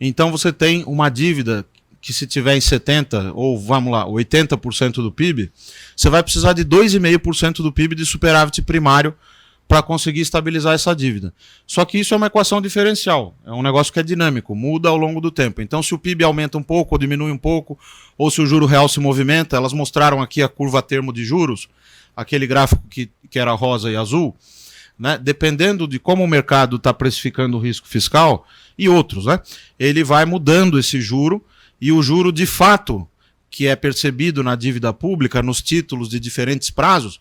então você tem uma dívida que, se tiver em 70% ou, vamos lá, 80% do PIB, você vai precisar de 2,5% do PIB de superávit primário para conseguir estabilizar essa dívida. Só que isso é uma equação diferencial, é um negócio que é dinâmico, muda ao longo do tempo. Então, se o PIB aumenta um pouco ou diminui um pouco, ou se o juro real se movimenta, elas mostraram aqui a curva termo de juros, aquele gráfico que era rosa e azul, né? Dependendo de como o mercado está precificando o risco fiscal e outros, né? Ele vai mudando esse juro, e o juro de fato que é percebido na dívida pública, nos títulos de diferentes prazos,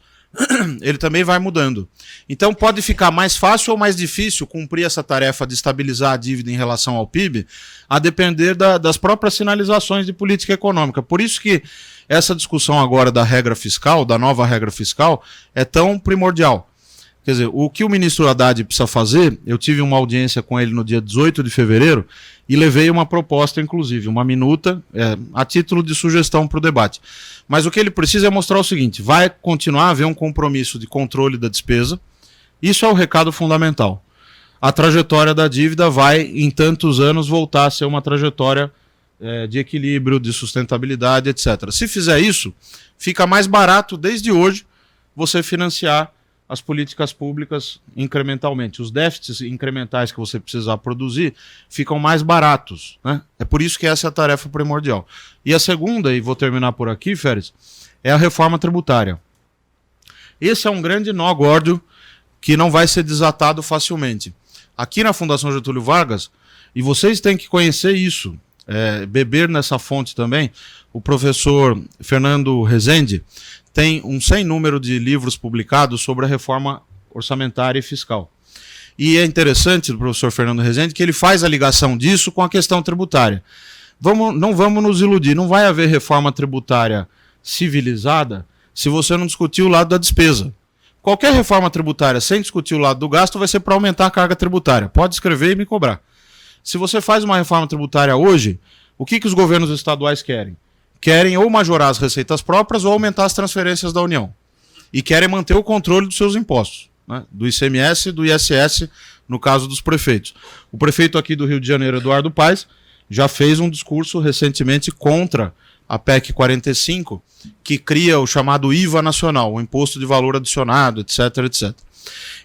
ele também vai mudando. Então pode ficar mais fácil ou mais difícil cumprir essa tarefa de estabilizar a dívida em relação ao PIB, a depender das próprias sinalizações de política econômica. Por isso que essa discussão agora da regra fiscal, da nova regra fiscal, é tão primordial. Quer dizer, o que o ministro Haddad precisa fazer, eu tive uma audiência com ele no dia 18 de fevereiro e levei uma proposta, inclusive, uma minuta, a título de sugestão para o debate. Mas o que ele precisa é mostrar o seguinte: vai continuar a haver um compromisso de controle da despesa, isso é o recado fundamental. A trajetória da dívida vai, em tantos anos, voltar a ser uma trajetória de equilíbrio, de sustentabilidade, etc. Se fizer isso, fica mais barato, desde hoje, você financiar as políticas públicas incrementalmente. Os déficits incrementais que você precisar produzir ficam mais baratos, né? É por isso que essa é a tarefa primordial. E a segunda, e vou terminar por aqui, Férez, é a reforma tributária. Esse é um grande nó górdio que não vai ser desatado facilmente. Aqui na Fundação Getúlio Vargas, e vocês têm que conhecer isso, beber nessa fonte também, o professor Fernando Rezende tem um sem número de livros publicados sobre a reforma orçamentária e fiscal. E é interessante, do professor Fernando Rezende, que ele faz a ligação disso com a questão tributária. Não vamos nos iludir, não vai haver reforma tributária civilizada se você não discutir o lado da despesa. Qualquer reforma tributária sem discutir o lado do gasto vai ser para aumentar a carga tributária. Pode escrever e me cobrar. Se você faz uma reforma tributária hoje, o que os governos estaduais querem? Querem ou majorar as receitas próprias ou aumentar as transferências da União. E querem manter o controle dos seus impostos, né? Do ICMS e do ISS, no caso dos prefeitos. O prefeito aqui do Rio de Janeiro, Eduardo Paes, já fez um discurso recentemente contra a PEC 45, que cria o chamado IVA nacional, o Imposto de Valor Adicionado, etc, etc.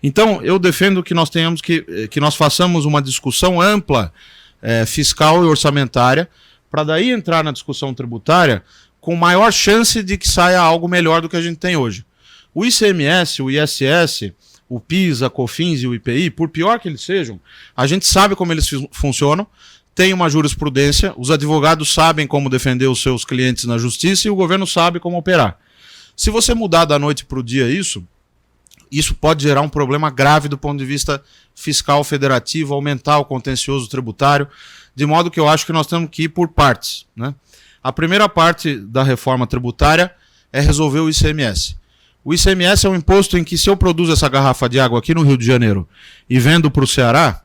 Então, eu defendo que nós tenhamos que nós façamos uma discussão ampla, fiscal e orçamentária, para daí entrar na discussão tributária com maior chance de que saia algo melhor do que a gente tem hoje. O ICMS, o ISS, o PIS, a COFINS e o IPI, por pior que eles sejam, a gente sabe como eles funcionam, tem uma jurisprudência, os advogados sabem como defender os seus clientes na justiça e o governo sabe como operar. Se você mudar da noite para o dia isso pode gerar um problema grave do ponto de vista fiscal federativo, aumentar o contencioso tributário, de modo que eu acho que nós temos que ir por partes, né? A primeira parte da reforma tributária é resolver o ICMS. O ICMS é um imposto em que, se eu produzo essa garrafa de água aqui no Rio de Janeiro e vendo para o Ceará,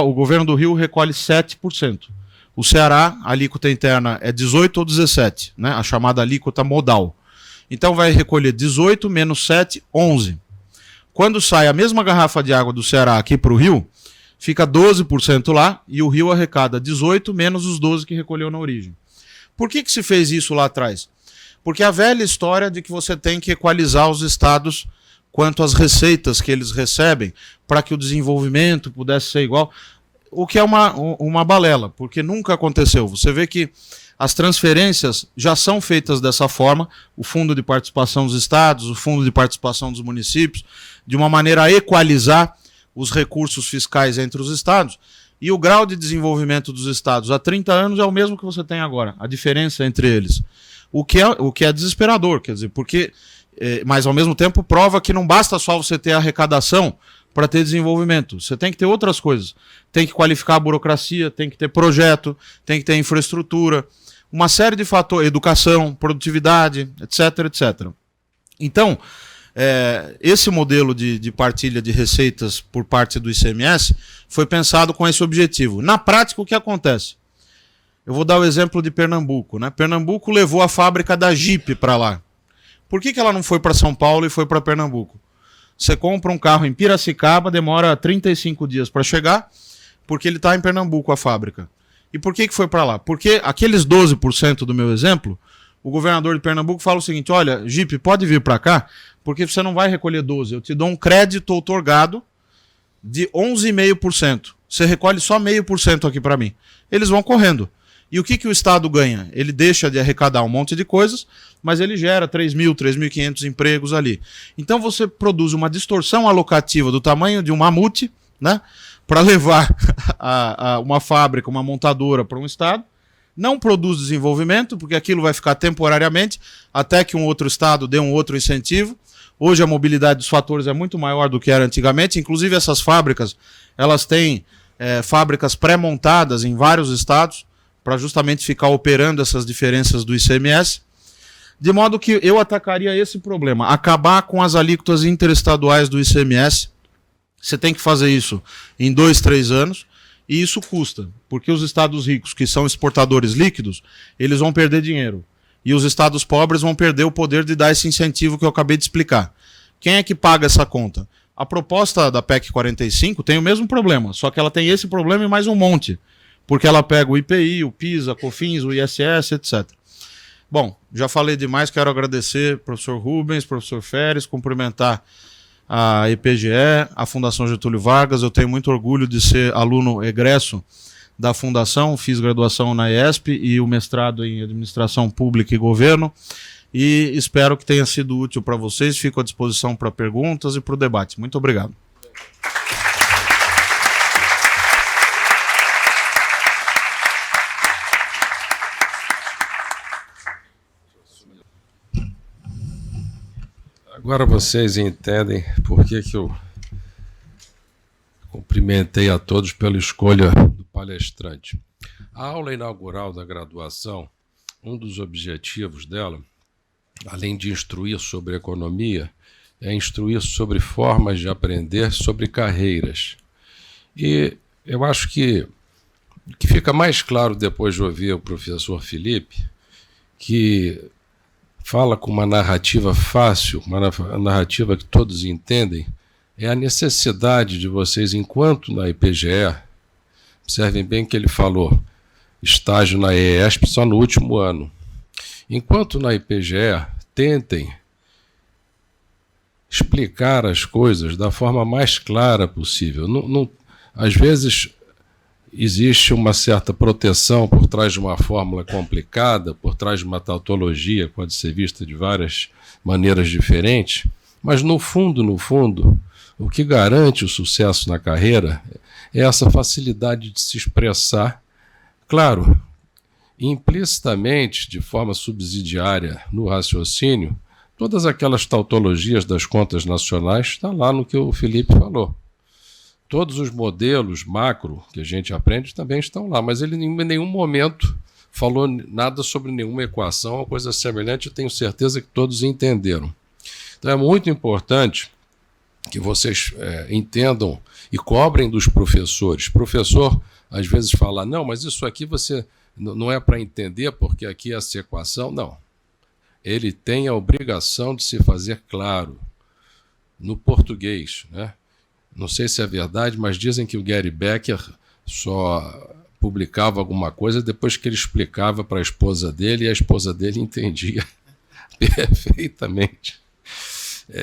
o governo do Rio recolhe 7%. O Ceará, a alíquota interna é 18 ou 17%, né? A chamada alíquota modal. Então vai recolher 18 menos 7, 11. Quando sai a mesma garrafa de água do Ceará aqui para o Rio, fica 12% lá e o Rio arrecada 18 menos os 12 que recolheu na origem. Por que se fez isso lá atrás? Porque a velha história de que você tem que equalizar os estados quanto às receitas que eles recebem para que o desenvolvimento pudesse ser igual, o que é uma balela, porque nunca aconteceu. Você vê que as transferências já são feitas dessa forma, o fundo de participação dos estados, o fundo de participação dos municípios, de uma maneira a equalizar os recursos fiscais entre os estados, e o grau de desenvolvimento dos estados há 30 anos é o mesmo que você tem agora, a diferença entre eles. O que é desesperador, quer dizer, porque, mas ao mesmo tempo prova que não basta só você ter arrecadação para ter desenvolvimento, você tem que ter outras coisas, tem que qualificar a burocracia, tem que ter projeto, tem que ter infraestrutura, uma série de fatores, educação, produtividade, etc, etc. Então, esse modelo de partilha de receitas por parte do ICMS foi pensado com esse objetivo. Na prática, o que acontece? Eu vou dar o exemplo de Pernambuco, né? Pernambuco levou a fábrica da Jeep para lá. Por que ela não foi para São Paulo e foi para Pernambuco? Você compra um carro em Piracicaba, demora 35 dias para chegar, porque ele está em Pernambuco, a fábrica. E por que foi para lá? Porque aqueles 12% do meu exemplo, o governador de Pernambuco fala o seguinte: olha, Jeep, pode vir para cá, porque você não vai recolher 12%. Eu te dou um crédito outorgado de 11,5%. Você recolhe só 0,5% aqui para mim. Eles vão correndo. E o que o Estado ganha? Ele deixa de arrecadar um monte de coisas, mas ele gera 3.000, 3.500 empregos ali. Então você produz uma distorção alocativa do tamanho de um mamute, né, para levar uma fábrica, uma montadora para um Estado. Não produz desenvolvimento, porque aquilo vai ficar temporariamente, até que um outro Estado dê um outro incentivo. Hoje a mobilidade dos fatores é muito maior do que era antigamente. Inclusive essas fábricas, elas têm fábricas pré-montadas em vários estados, para justamente ficar operando essas diferenças do ICMS, de modo que eu atacaria esse problema, acabar com as alíquotas interestaduais do ICMS. Você tem que fazer isso em 2, 3 anos, e isso custa, porque os estados ricos, que são exportadores líquidos, eles vão perder dinheiro, e os estados pobres vão perder o poder de dar esse incentivo que eu acabei de explicar. Quem é que paga essa conta? A proposta da PEC 45 tem o mesmo problema, só que ela tem esse problema e mais um monte, porque ela pega o IPI, o PIS, a COFINS, o ISS, etc. Bom, já falei demais, quero agradecer professor Rubens, professor Feres, cumprimentar a EPGE, a Fundação Getúlio Vargas. Eu tenho muito orgulho de ser aluno egresso da Fundação, fiz graduação na IESP e o mestrado em Administração Pública e Governo, e espero que tenha sido útil para vocês. Fico à disposição para perguntas e para o debate. Muito obrigado. Agora vocês entendem por que eu cumprimentei a todos pela escolha do palestrante. A aula inaugural da graduação, um dos objetivos dela, além de instruir sobre economia, é instruir sobre formas de aprender, sobre carreiras. E eu acho que fica mais claro depois de ouvir o professor Felipe, que fala com uma narrativa fácil, uma narrativa que todos entendem, é a necessidade de vocês, enquanto na IPGE, observem bem que ele falou, estágio na EESP só no último ano. Enquanto na IPGE, tentem explicar as coisas da forma mais clara possível. Às vezes existe uma certa proteção por trás de uma fórmula complicada, por trás de uma tautologia que pode ser vista de várias maneiras diferentes, mas no fundo, o que garante o sucesso na carreira é essa facilidade de se expressar, claro, implicitamente, de forma subsidiária no raciocínio, todas aquelas tautologias das contas nacionais está lá no que o Felipe falou. Todos os modelos macro que a gente aprende também estão lá, mas ele em nenhum momento falou nada sobre nenhuma equação ou coisa semelhante. Eu tenho certeza que todos entenderam. Então é muito importante que vocês entendam e cobrem dos professores. O professor às vezes fala, não, mas isso aqui você não é para entender porque aqui é essa equação. Não. Ele tem a obrigação de se fazer claro no português, né? Não sei se é verdade, mas dizem que o Gary Becker só publicava alguma coisa depois que ele explicava para a esposa dele e a esposa dele entendia perfeitamente.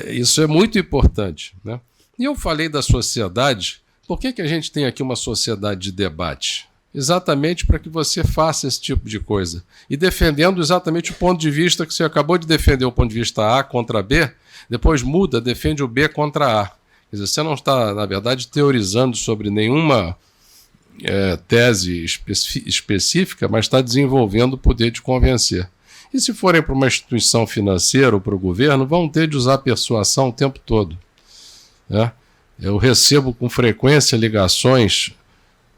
Isso é muito importante, né? E eu falei da sociedade. Por que a gente tem aqui uma sociedade de debate? Exatamente para que você faça esse tipo de coisa. E defendendo exatamente o ponto de vista que você acabou de defender, o ponto de vista A contra B, depois muda, defende o B contra A. Quer dizer, você não está, na verdade, teorizando sobre nenhuma tese específica, mas está desenvolvendo o poder de convencer. E se forem para uma instituição financeira ou para o governo, vão ter de usar persuasão o tempo todo, né? Eu recebo com frequência ligações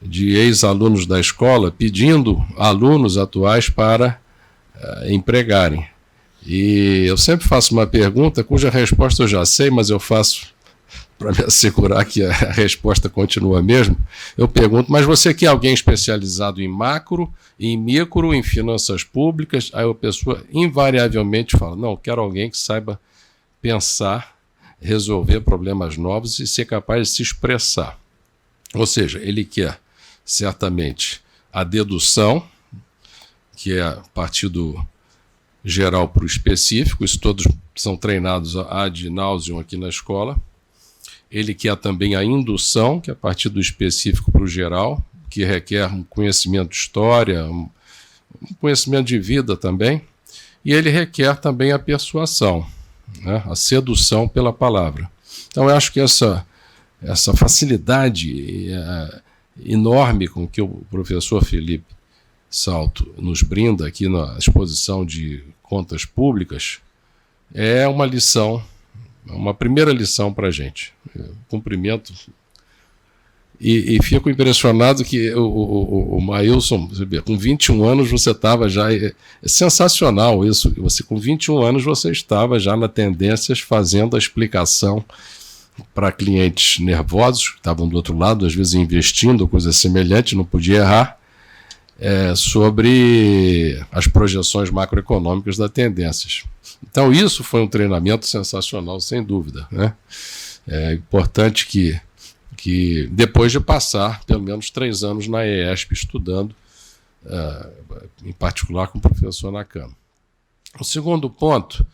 de ex-alunos da escola pedindo alunos atuais para empregarem. E eu sempre faço uma pergunta cuja resposta eu já sei, mas eu faço para me assegurar que a resposta continua a mesma. Eu pergunto, mas você quer alguém especializado em macro, em micro, em finanças públicas? Aí a pessoa invariavelmente fala, não, eu quero alguém que saiba pensar, resolver problemas novos e ser capaz de se expressar. Ou seja, ele quer, certamente, a dedução, que é a partir do geral para o específico, isso todos são treinados ad nauseam aqui na escola. Ele quer também a indução, que é a partir do específico para o geral, que requer um conhecimento de história, um conhecimento de vida também. E ele requer também a persuasão, né? A sedução pela palavra. Então, eu acho que essa facilidade enorme com que o professor Felipe Salto nos brinda aqui na exposição de contas públicas é uma lição, uma primeira lição para a gente. Cumprimento. E fico impressionado que o Maílson, com 21 anos você estava já... É sensacional isso. Você, com 21 anos você estava já na Tendências fazendo a explicação para clientes nervosos, que estavam do outro lado, às vezes investindo, coisa semelhante, não podia errar, sobre as projeções macroeconômicas da Tendências. Então isso foi um treinamento sensacional, sem dúvida, né? É importante que depois de passar pelo menos 3 anos na EESP estudando, em particular com o professor Nakano. O segundo ponto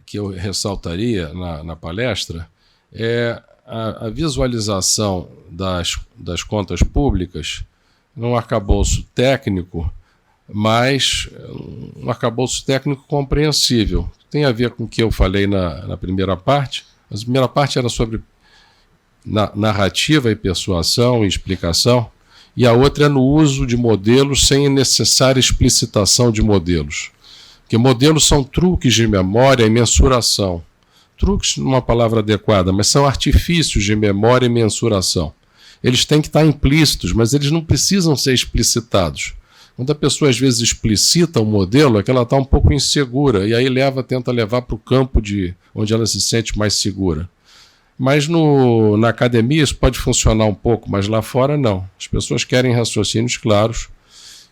que eu ressaltaria na palestra é a visualização das contas públicas num arcabouço técnico, mas um arcabouço técnico compreensível. Tem a ver com o que eu falei na primeira parte. A primeira parte era sobre narrativa e persuasão e explicação, e a outra é no uso de modelos sem necessária explicitação de modelos. Porque modelos são truques de memória e mensuração. Truques não é uma palavra adequada, mas são artifícios de memória e mensuração. Eles têm que estar implícitos, mas eles não precisam ser explicitados. Quando a pessoa às vezes explicita um modelo, é que ela está um pouco insegura, e aí tenta levar para o campo onde ela se sente mais segura. Mas na academia isso pode funcionar um pouco, mas lá fora não. As pessoas querem raciocínios claros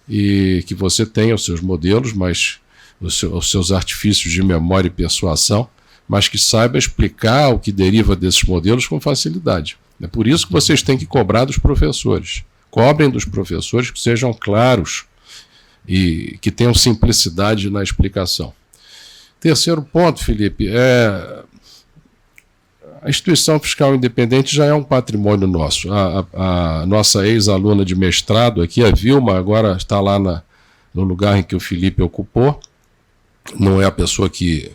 e que você tenha os seus modelos, mas os seus artifícios de memória e persuasão, mas que saiba explicar o que deriva desses modelos com facilidade. É por isso que vocês têm que cobrar dos professores. Cobrem dos professores que sejam claros e que tenham simplicidade na explicação. Terceiro ponto, Felipe, a instituição fiscal independente já é um patrimônio nosso. A nossa ex-aluna de mestrado aqui, a Vilma, agora está lá no lugar em que o Felipe ocupou. Não é a pessoa que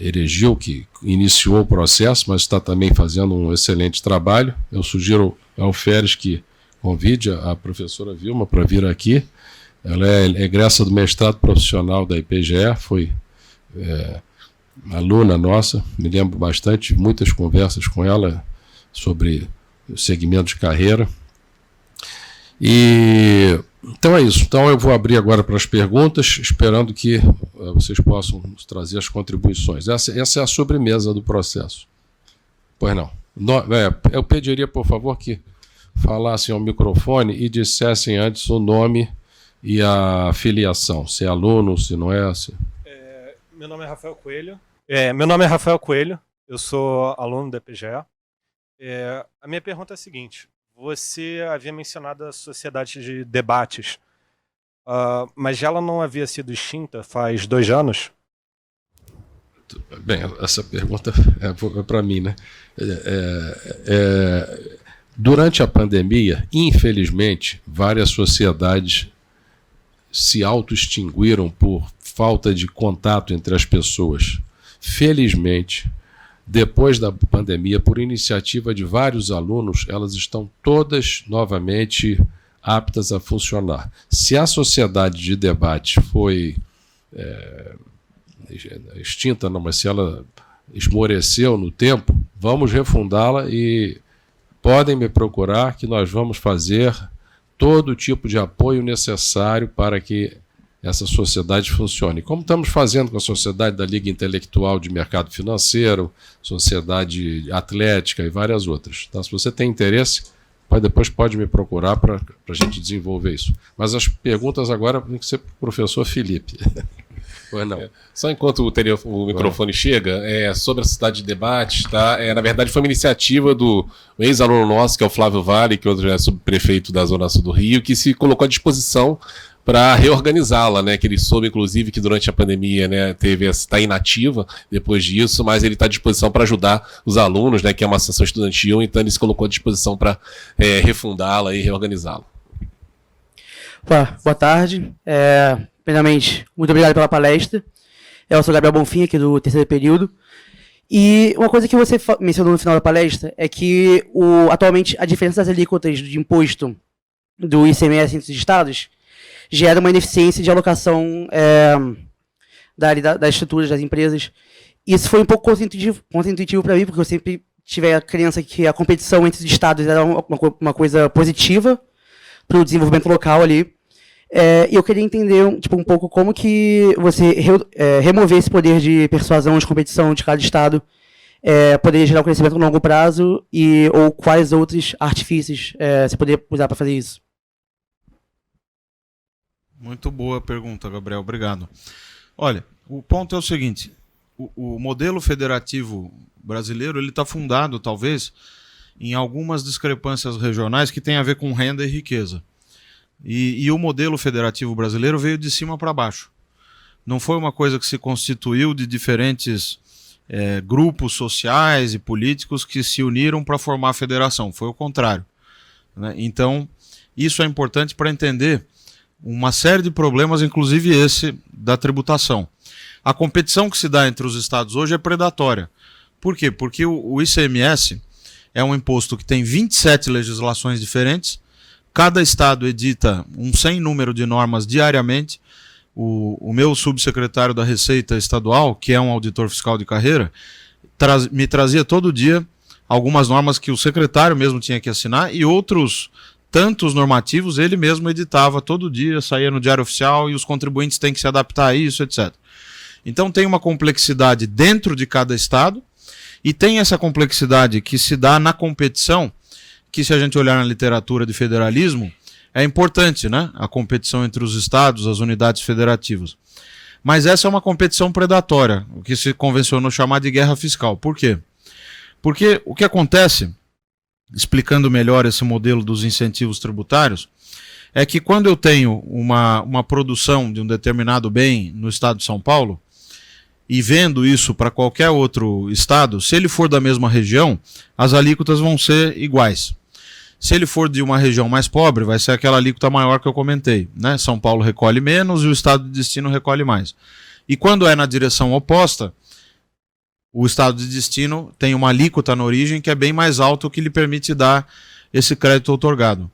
erigiu, que iniciou o processo, mas está também fazendo um excelente trabalho. Eu sugiro ao Feres que convide a professora Vilma para vir aqui. Ela é egressa do mestrado profissional da IPGE, foi aluna nossa, me lembro bastante, muitas conversas com ela sobre o segmento de carreira. Então é isso. Então eu vou abrir agora para as perguntas, esperando que vocês possam nos trazer as contribuições. Essa é a sobremesa do processo. Pois não. Eu pediria, por favor, que falassem ao microfone e dissessem antes o nome e a filiação, se é aluno, se não é. Meu nome é Rafael Coelho. Eu sou aluno da EPGE. A minha pergunta é a seguinte: você havia mencionado a sociedade de debates, mas ela não havia sido extinta faz 2 anos? Bem, essa pergunta é para mim, né? Durante a pandemia, infelizmente, várias sociedades se auto-extinguiram por falta de contato entre as pessoas. Felizmente, depois da pandemia, por iniciativa de vários alunos, elas estão todas novamente aptas a funcionar. Se a sociedade de debate foi extinta, não, mas se ela esmoreceu no tempo, vamos refundá-la e podem me procurar que nós vamos fazer todo tipo de apoio necessário para que essa sociedade funcione. Como estamos fazendo com a sociedade da Liga Intelectual de Mercado Financeiro, Sociedade Atlética e várias outras. Então, se você tem interesse, depois pode me procurar para a gente desenvolver isso. Mas as perguntas agora tem que ser para o professor Felipe. Ou não? Só enquanto o microfone chega, sobre a cidade de debates, tá? Na verdade, foi uma iniciativa do ex-aluno nosso, que é o Flávio Vale, que hoje é subprefeito da Zona Sul do Rio, que se colocou à disposição para reorganizá-la, né? Que ele soube, inclusive, que durante a pandemia, né, está inativa depois disso, mas ele está à disposição para ajudar os alunos, né? Que é uma associação estudantil, então ele se colocou à disposição para refundá-la e reorganizá-la. Boa tarde. Primeiramente, muito obrigado pela palestra. Eu sou Gabriel Bonfim, aqui do terceiro período. E uma coisa que você mencionou no final da palestra é que, atualmente, a diferença das alíquotas de imposto do ICMS entre os estados gera uma ineficiência de alocação das estruturas das empresas. Isso foi um pouco contra-intuitivo para mim, porque eu sempre tive a crença que a competição entre os estados era uma coisa positiva para o desenvolvimento local ali. E eu queria entender um pouco como que você remover esse poder de persuasão, de competição de cada estado poderia gerar um crescimento no longo prazo ou quais outros artifícios você poderia usar para fazer isso. Muito boa pergunta, Gabriel. Obrigado. Olha, o ponto é o seguinte. O modelo federativo brasileiro ele está fundado, talvez, em algumas discrepâncias regionais que têm a ver com renda e riqueza. E o modelo federativo brasileiro veio de cima para baixo. Não foi uma coisa que se constituiu de diferentes grupos sociais e políticos que se uniram para formar a federação. Foi o contrário, né? Então, isso é importante para entender uma série de problemas, inclusive esse da tributação. A competição que se dá entre os estados hoje é predatória. Por quê? Porque o ICMS é um imposto que tem 27 legislações diferentes, cada estado edita um sem número de normas diariamente. O meu subsecretário da Receita Estadual, que é um auditor fiscal de carreira, me trazia todo dia algumas normas que o secretário mesmo tinha que assinar e outros tantos normativos ele mesmo editava todo dia, saía no Diário Oficial e os contribuintes têm que se adaptar a isso, etc. Então tem uma complexidade dentro de cada estado e tem essa complexidade que se dá na competição, que se a gente olhar na literatura de federalismo, é importante, né? A competição entre os estados, as unidades federativas. Mas essa é uma competição predatória, o que se convencionou chamar de guerra fiscal. Por quê? Porque o que acontece, explicando melhor esse modelo dos incentivos tributários, é que quando eu tenho uma produção de um determinado bem no estado de São Paulo, e vendo isso para qualquer outro estado, se ele for da mesma região, as alíquotas vão ser iguais. Se ele for de uma região mais pobre, vai ser aquela alíquota maior que eu comentei, né? São Paulo recolhe menos e o estado de destino recolhe mais. E quando é na direção oposta, o estado de destino tem uma alíquota na origem que é bem mais alta, o que lhe permite dar esse crédito outorgado.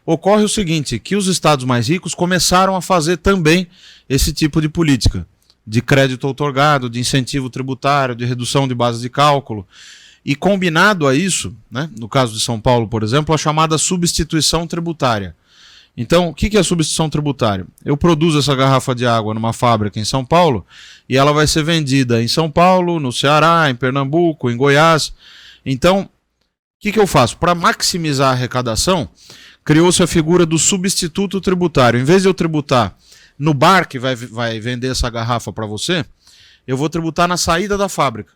Ocorre o seguinte, que os estados mais ricos começaram a fazer também esse tipo de política, de crédito outorgado, de incentivo tributário, de redução de base de cálculo. E combinado a isso, né, no caso de São Paulo, por exemplo, a chamada substituição tributária. Então, o que é a substituição tributária? Eu produzo essa garrafa de água numa fábrica em São Paulo e ela vai ser vendida em São Paulo, no Ceará, em Pernambuco, em Goiás. Então, o que eu faço? Para maximizar a arrecadação, criou-se a figura do substituto tributário. Em vez de eu tributar no bar que vai vender essa garrafa para você, eu vou tributar na saída da fábrica.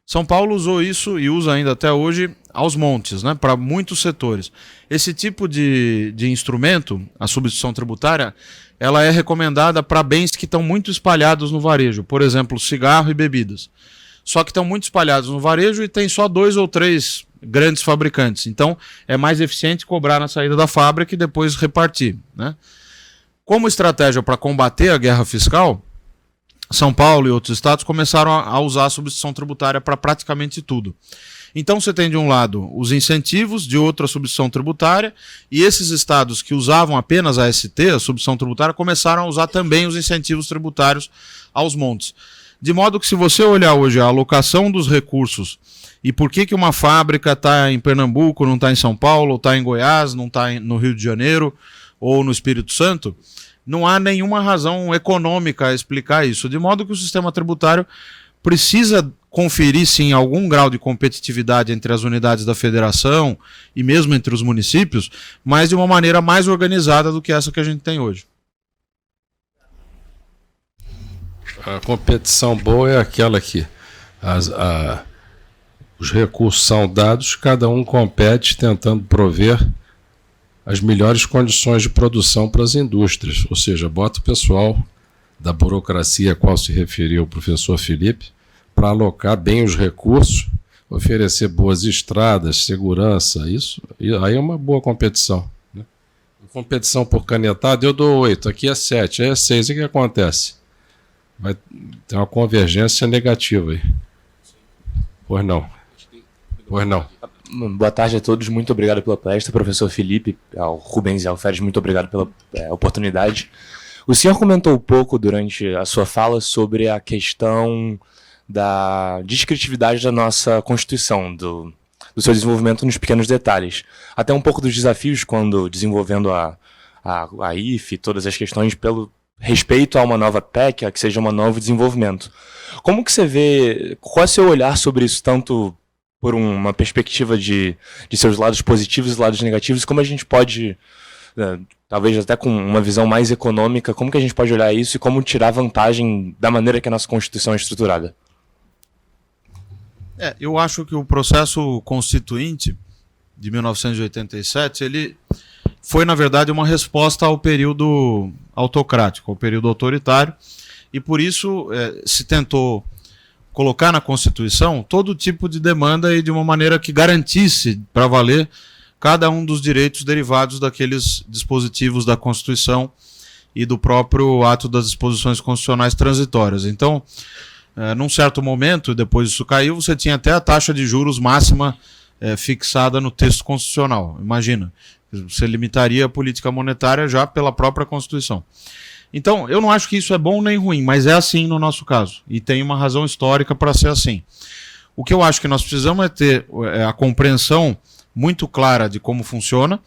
São Paulo usou isso e usa ainda até hoje aos montes, né, para muitos setores. Esse tipo de instrumento, a substituição tributária, ela é recomendada para bens que estão muito espalhados no varejo, por exemplo, cigarro e bebidas. Só que estão muito espalhados no varejo e tem só 2 ou 3 grandes fabricantes. Então, é mais eficiente cobrar na saída da fábrica e depois repartir, né? Como estratégia para combater a guerra fiscal, São Paulo e outros estados começaram a usar a substituição tributária para praticamente tudo. Então você tem de um lado os incentivos, de outro a substituição tributária, e esses estados que usavam apenas a AST, a substituição tributária, começaram a usar também os incentivos tributários aos montes. De modo que se você olhar hoje a alocação dos recursos e por que uma fábrica está em Pernambuco, não está em São Paulo, ou está em Goiás, não está no Rio de Janeiro ou no Espírito Santo, não há nenhuma razão econômica a explicar isso, de modo que o sistema tributário precisa conferir, sim, algum grau de competitividade entre as unidades da federação e mesmo entre os municípios, mas de uma maneira mais organizada do que essa que a gente tem hoje. A competição boa é aquela que os recursos são dados, cada um compete tentando prover as melhores condições de produção para as indústrias, ou seja, bota o pessoal da burocracia a qual se referiu o professor Felipe para alocar bem os recursos, oferecer boas estradas, segurança, isso aí é uma boa competição, né? Competição por canetada, eu dou 8, aqui é 7, aí é 6, o que acontece? Vai ter uma convergência negativa aí. Pois não. Pois não. Boa tarde a todos, muito obrigado pela palestra, professor Felipe, ao Rubens e ao Férez, muito obrigado pela oportunidade. O senhor comentou um pouco durante a sua fala sobre a questão da descritividade da nossa Constituição, do seu desenvolvimento nos pequenos detalhes. Até um pouco dos desafios quando desenvolvendo a IFE, todas as questões pelo respeito a uma nova PEC, a que seja um novo desenvolvimento. Como que você vê, qual é o seu olhar sobre isso, tanto por uma perspectiva de seus lados positivos e lados negativos, como a gente pode, talvez até com uma visão mais econômica, como que a gente pode olhar isso e como tirar vantagem da maneira que a nossa Constituição é estruturada? Eu acho que o processo constituinte de 1987, ele foi, na verdade, uma resposta ao período autocrático, ao período autoritário, e por isso se tentou colocar na Constituição todo tipo de demanda e de uma maneira que garantisse para valer cada um dos direitos derivados daqueles dispositivos da Constituição e do próprio ato das disposições constitucionais transitórias. Então, num certo momento, depois isso caiu, você tinha até a taxa de juros máxima fixada no texto constitucional. Imagina, você limitaria a política monetária já pela própria Constituição. Então, eu não acho que isso é bom nem ruim, mas é assim no nosso caso. E tem uma razão histórica para ser assim. O que eu acho que nós precisamos é ter a compreensão muito clara de como funciona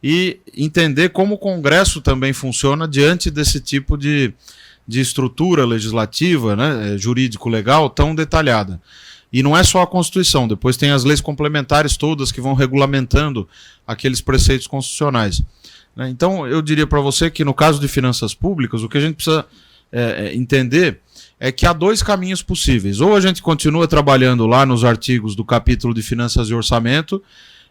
e entender como o Congresso também funciona diante desse tipo de estrutura legislativa, né, jurídico-legal tão detalhada. E não é só a Constituição, depois tem as leis complementares todas que vão regulamentando aqueles preceitos constitucionais. Então, eu diria para você que no caso de finanças públicas, o que a gente precisa entender é que há dois caminhos possíveis. Ou a gente continua trabalhando lá nos artigos do capítulo de finanças e orçamento,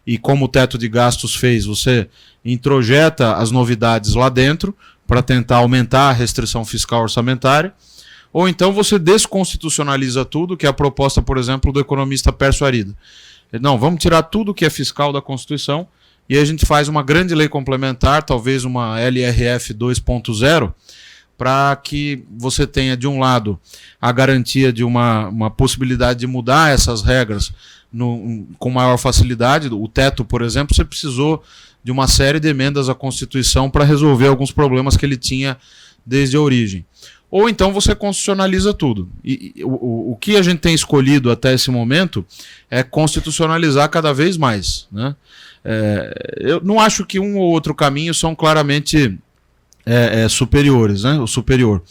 e como o teto de gastos fez, você introjeta as novidades lá dentro para tentar aumentar a restrição fiscal orçamentária, ou então você desconstitucionaliza tudo, que é a proposta, por exemplo, do economista Pércio Arida. Não, vamos tirar tudo que é fiscal da Constituição, e a gente faz uma grande lei complementar, talvez uma LRF 2.0, para que você tenha, de um lado, a garantia de uma possibilidade de mudar essas regras com maior facilidade. O teto, por exemplo, você precisou de uma série de emendas à Constituição para resolver alguns problemas que ele tinha desde a origem. Ou então você constitucionaliza tudo. E o que a gente tem escolhido até esse momento é constitucionalizar cada vez mais, né? Eu não acho que um ou outro caminho são claramente superiores, né? O superior.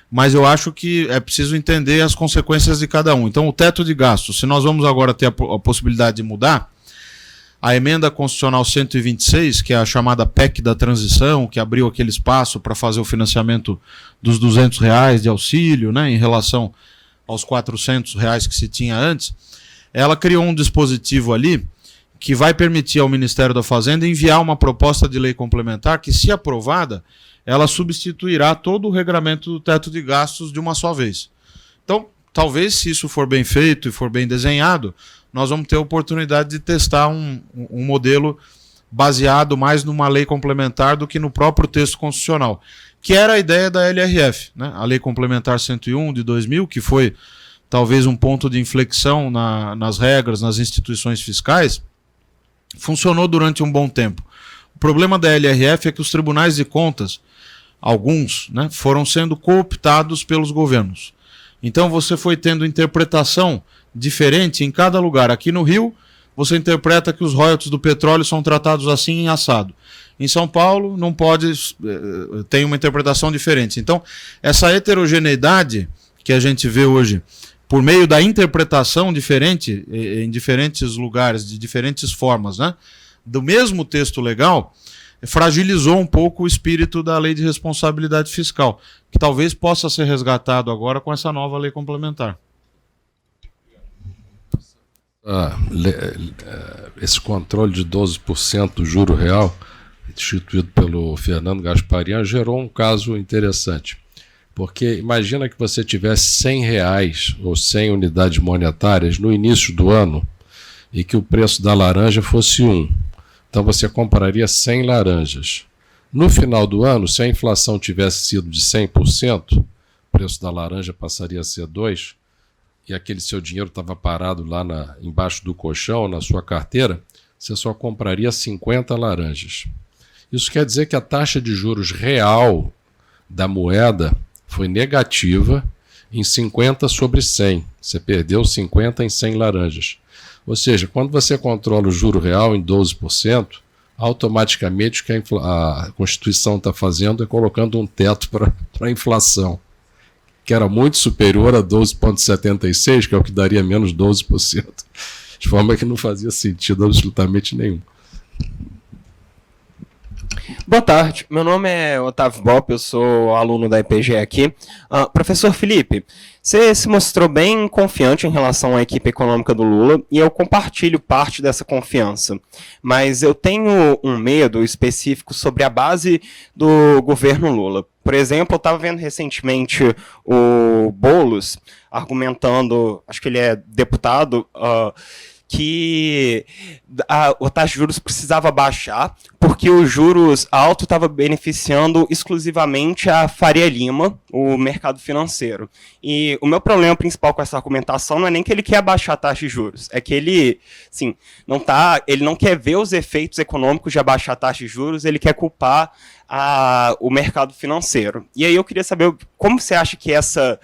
Mas eu acho que é preciso entender as consequências de cada um. Então, o teto de gastos, se nós vamos agora ter a possibilidade de mudar, a emenda constitucional 126, que é a chamada PEC da transição, que abriu aquele espaço para fazer o financiamento dos R$200 de auxílio, né, em relação aos R$400 que se tinha antes, ela criou um dispositivo ali que vai permitir ao Ministério da Fazenda enviar uma proposta de lei complementar que, se aprovada, ela substituirá todo o regramento do teto de gastos de uma só vez. Então, talvez, se isso for bem feito e for bem desenhado, nós vamos ter a oportunidade de testar um modelo baseado mais numa lei complementar do que no próprio texto constitucional, que era a ideia da LRF, né? A Lei Complementar 101 de 2000, que foi talvez um ponto de inflexão nas regras, nas instituições fiscais, funcionou durante um bom tempo. O problema da LRF é que os tribunais de contas, alguns, né, foram sendo cooptados pelos governos. Então você foi tendo interpretação diferente em cada lugar. Aqui no Rio, você interpreta que os royalties do petróleo são tratados assim em assado. Em São Paulo não pode, tem uma interpretação diferente. Então, essa heterogeneidade que a gente vê hoje, por meio da interpretação diferente, em diferentes lugares, de diferentes formas, né, do mesmo texto legal, fragilizou um pouco o espírito da lei de responsabilidade fiscal, que talvez possa ser resgatado agora com essa nova lei complementar. Esse controle de 12% do juro real, instituído pelo Fernando Gasparian, gerou um caso interessante. Porque imagina que você tivesse R$100 ou 100 unidades monetárias no início do ano e que o preço da laranja fosse 1. Então você compraria 100 laranjas. No final do ano, se a inflação tivesse sido de 100%, o preço da laranja passaria a ser 2, e aquele seu dinheiro estava parado lá embaixo do colchão, na sua carteira, você só compraria 50 laranjas. Isso quer dizer que a taxa de juros real da moeda foi negativa em 50 sobre 100. Você perdeu 50 em 100 laranjas. Ou seja, quando você controla o juro real em 12%, automaticamente o que a Constituição está fazendo é colocando um teto para a inflação, que era muito superior a 12,76, que é o que daria menos 12%. De forma que não fazia sentido absolutamente nenhum. Boa tarde, meu nome é Otávio Bop, eu sou aluno da IPGE aqui. Professor Felipe, você se mostrou bem confiante em relação à equipe econômica do Lula e eu compartilho parte dessa confiança, mas eu tenho um medo específico sobre a base do governo Lula. Por exemplo, eu estava vendo recentemente o Boulos argumentando, acho que ele é deputado, que a taxa de juros precisava baixar porque os juros altos estavam beneficiando exclusivamente a Faria Lima, o mercado financeiro. E o meu problema principal com essa argumentação não é nem que ele quer baixar a taxa de juros, é que ele, assim, ele não quer ver os efeitos econômicos de abaixar a taxa de juros, ele quer culpar o mercado financeiro. E aí eu queria saber como você acha que essa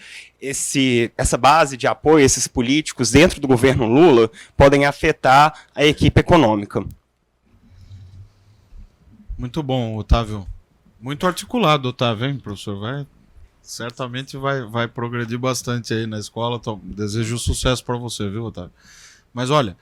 base de apoio, esses políticos dentro do governo Lula, podem afetar a equipe econômica. Muito bom, Otávio. Muito articulado, Otávio, hein, professor? Certamente vai progredir bastante aí na escola. Então, desejo sucesso para você, viu, Otávio? Mas olha,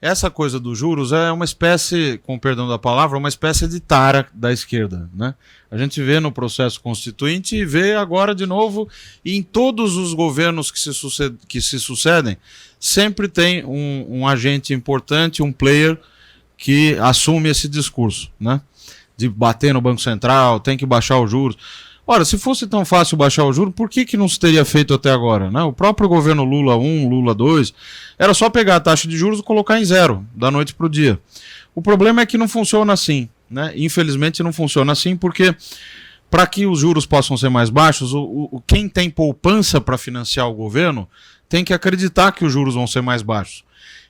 essa coisa dos juros é uma espécie, com perdão da palavra, uma espécie de tara da esquerda, né? A gente vê no processo constituinte e vê agora de novo, e em todos os governos que se sucedem, sempre tem um agente importante, um player que assume esse discurso, né? De bater no Banco Central, tem que baixar os juros. Ora, se fosse tão fácil baixar o juro, por que não se teria feito até agora, né? O próprio governo Lula 1, Lula 2, era só pegar a taxa de juros e colocar em zero, da noite para o dia. O problema é que não funciona assim, né? Infelizmente não funciona assim, porque para que os juros possam ser mais baixos, quem tem poupança para financiar o governo tem que acreditar que os juros vão ser mais baixos.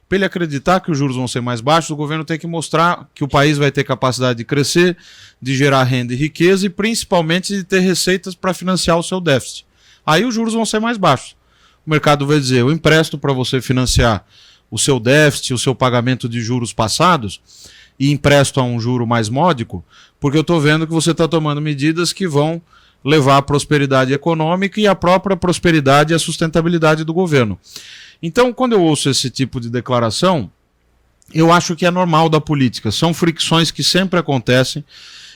Para ele acreditar que os juros vão ser mais baixos, o governo tem que mostrar que o país vai ter capacidade de crescer, de gerar renda e riqueza e principalmente de ter receitas para financiar o seu déficit. Aí os juros vão ser mais baixos. O mercado vai dizer, eu empresto para você financiar o seu déficit, o seu pagamento de juros passados e empresto a um juro mais módico, porque eu estou vendo que você está tomando medidas que vão levar à prosperidade econômica e à própria prosperidade e à sustentabilidade do governo. Então, quando eu ouço esse tipo de declaração, eu acho que é normal da política. São fricções que sempre acontecem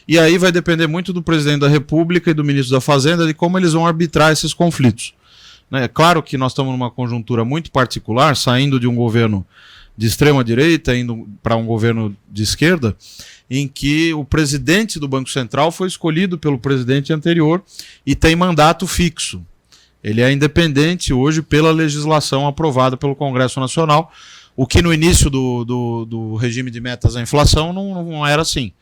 e aí vai depender muito do presidente da República e do ministro da Fazenda de como eles vão arbitrar esses conflitos. É claro que nós estamos numa conjuntura muito particular, saindo de um governo de extrema-direita, indo para um governo de esquerda, em que o presidente do Banco Central foi escolhido pelo presidente anterior e tem mandato fixo. Ele é independente hoje pela legislação aprovada pelo Congresso Nacional, o que no início do regime de metas à inflação não era assim.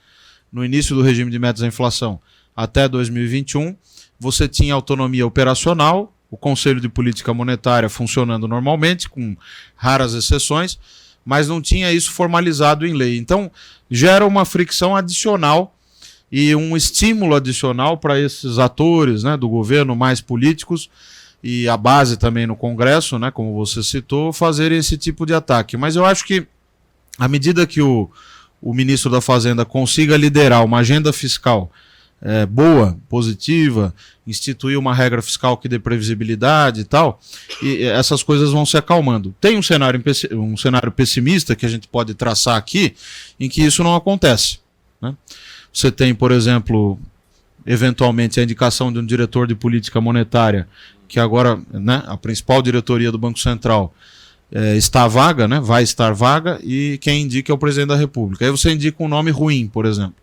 No início do regime de metas à inflação, até 2021, você tinha autonomia operacional, o Conselho de Política Monetária funcionando normalmente, com raras exceções, mas não tinha isso formalizado em lei. Então, gera uma fricção adicional e um estímulo adicional para esses atores, né, do governo mais políticos e a base também no Congresso, né, como você citou, fazerem esse tipo de ataque. Mas eu acho que à medida que o o ministro da Fazenda consiga liderar uma agenda fiscal boa, positiva, instituir uma regra fiscal que dê previsibilidade e tal, e essas coisas vão se acalmando. Tem um cenário pessimista que a gente pode traçar aqui, em que isso não acontece, né? Você tem, por exemplo, eventualmente a indicação de um diretor de política monetária, que agora, né, a principal diretoria do Banco Central está vaga, né, vai estar vaga, e quem indica é o presidente da República. Aí você indica um nome ruim, por exemplo,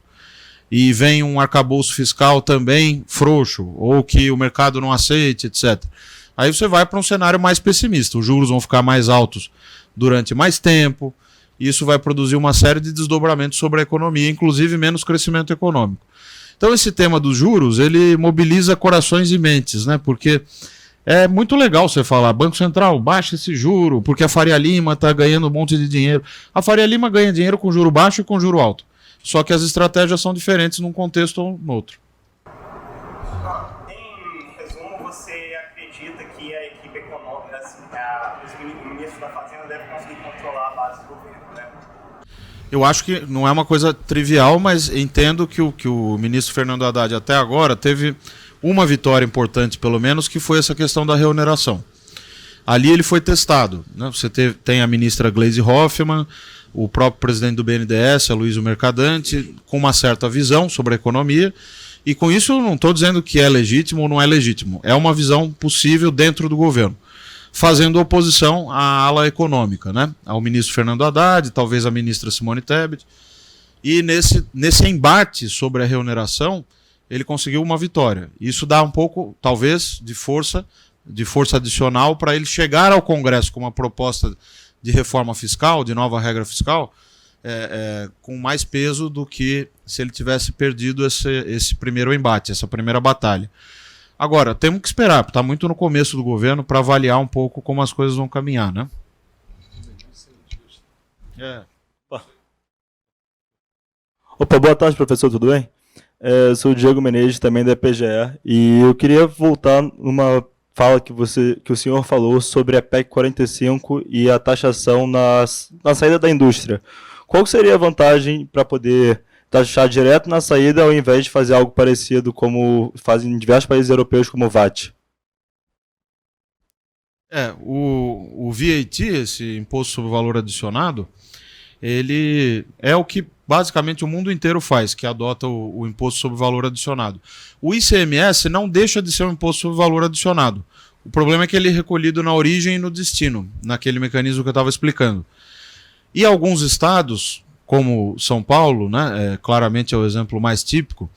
e vem um arcabouço fiscal também frouxo, ou que o mercado não aceite, etc. Aí você vai para um cenário mais pessimista. Os juros vão ficar mais altos durante mais tempo, e isso vai produzir uma série de desdobramentos sobre a economia, inclusive menos crescimento econômico. Então esse tema dos juros, ele mobiliza corações e mentes, né? Porque é muito legal você falar, Banco Central, baixa esse juro, porque a Faria Lima está ganhando um monte de dinheiro. A Faria Lima ganha dinheiro com juro baixo e com juro alto. Só que as estratégias são diferentes num contexto ou no outro. Em resumo, você acredita que a equipe econômica, o ministro da Fazenda deve conseguir controlar a base do governo, né? Eu acho que não é uma coisa trivial, mas entendo que o ministro Fernando Haddad até agora teve uma vitória importante, pelo menos, que foi essa questão da reoneração. Ali ele foi testado, né? Você tem a ministra Gleisi Hoffmann, o próprio presidente do BNDES, Aloysio Mercadante, com uma certa visão sobre a economia, e com isso eu não estou dizendo que é legítimo ou não é legítimo, é uma visão possível dentro do governo, fazendo oposição à ala econômica, né? Ao ministro Fernando Haddad, talvez à ministra Simone Tebet, e nesse embate sobre a reoneração, ele conseguiu uma vitória. Isso dá um pouco, talvez, de força adicional para ele chegar ao Congresso com uma proposta de reforma fiscal, de nova regra fiscal, com mais peso do que se ele tivesse perdido esse primeiro embate, essa primeira batalha. Agora, temos que esperar, está muito no começo do governo, para avaliar um pouco como as coisas vão caminhar, né? Opa, boa tarde, professor, tudo bem? Sou o Diego Menezes, também da EPGE, e eu queria voltar numa fala que o senhor falou sobre a PEC 45 e a taxação na saída da indústria. Qual seria a vantagem para poder taxar direto na saída ao invés de fazer algo parecido como fazem em diversos países europeus como o VAT? O VAT, esse Imposto sobre Valor Adicionado, ele é o que basicamente o mundo inteiro faz, que adota o Imposto sobre Valor Adicionado. O ICMS não deixa de ser um Imposto sobre Valor Adicionado. O problema é que ele é recolhido na origem e no destino, naquele mecanismo que eu estava explicando. E alguns estados, como São Paulo, né, claramente é o exemplo mais típico,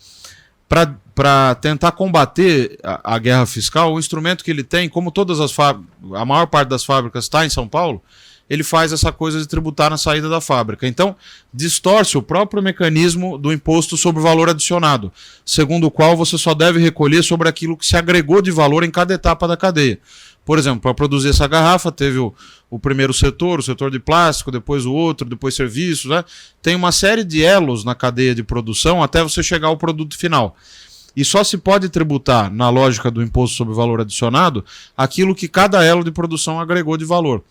para tentar combater a guerra fiscal, o instrumento que ele tem, como todas a maior parte das fábricas está em São Paulo, ele faz essa coisa de tributar na saída da fábrica. Então, distorce o próprio mecanismo do imposto sobre valor adicionado, segundo o qual você só deve recolher sobre aquilo que se agregou de valor em cada etapa da cadeia. Por exemplo, para produzir essa garrafa, teve o primeiro setor, o setor de plástico, depois o outro, depois serviços, né? Tem uma série de elos na cadeia de produção até você chegar ao produto final. E só se pode tributar, na lógica do imposto sobre valor adicionado, aquilo que cada elo de produção agregou de valor.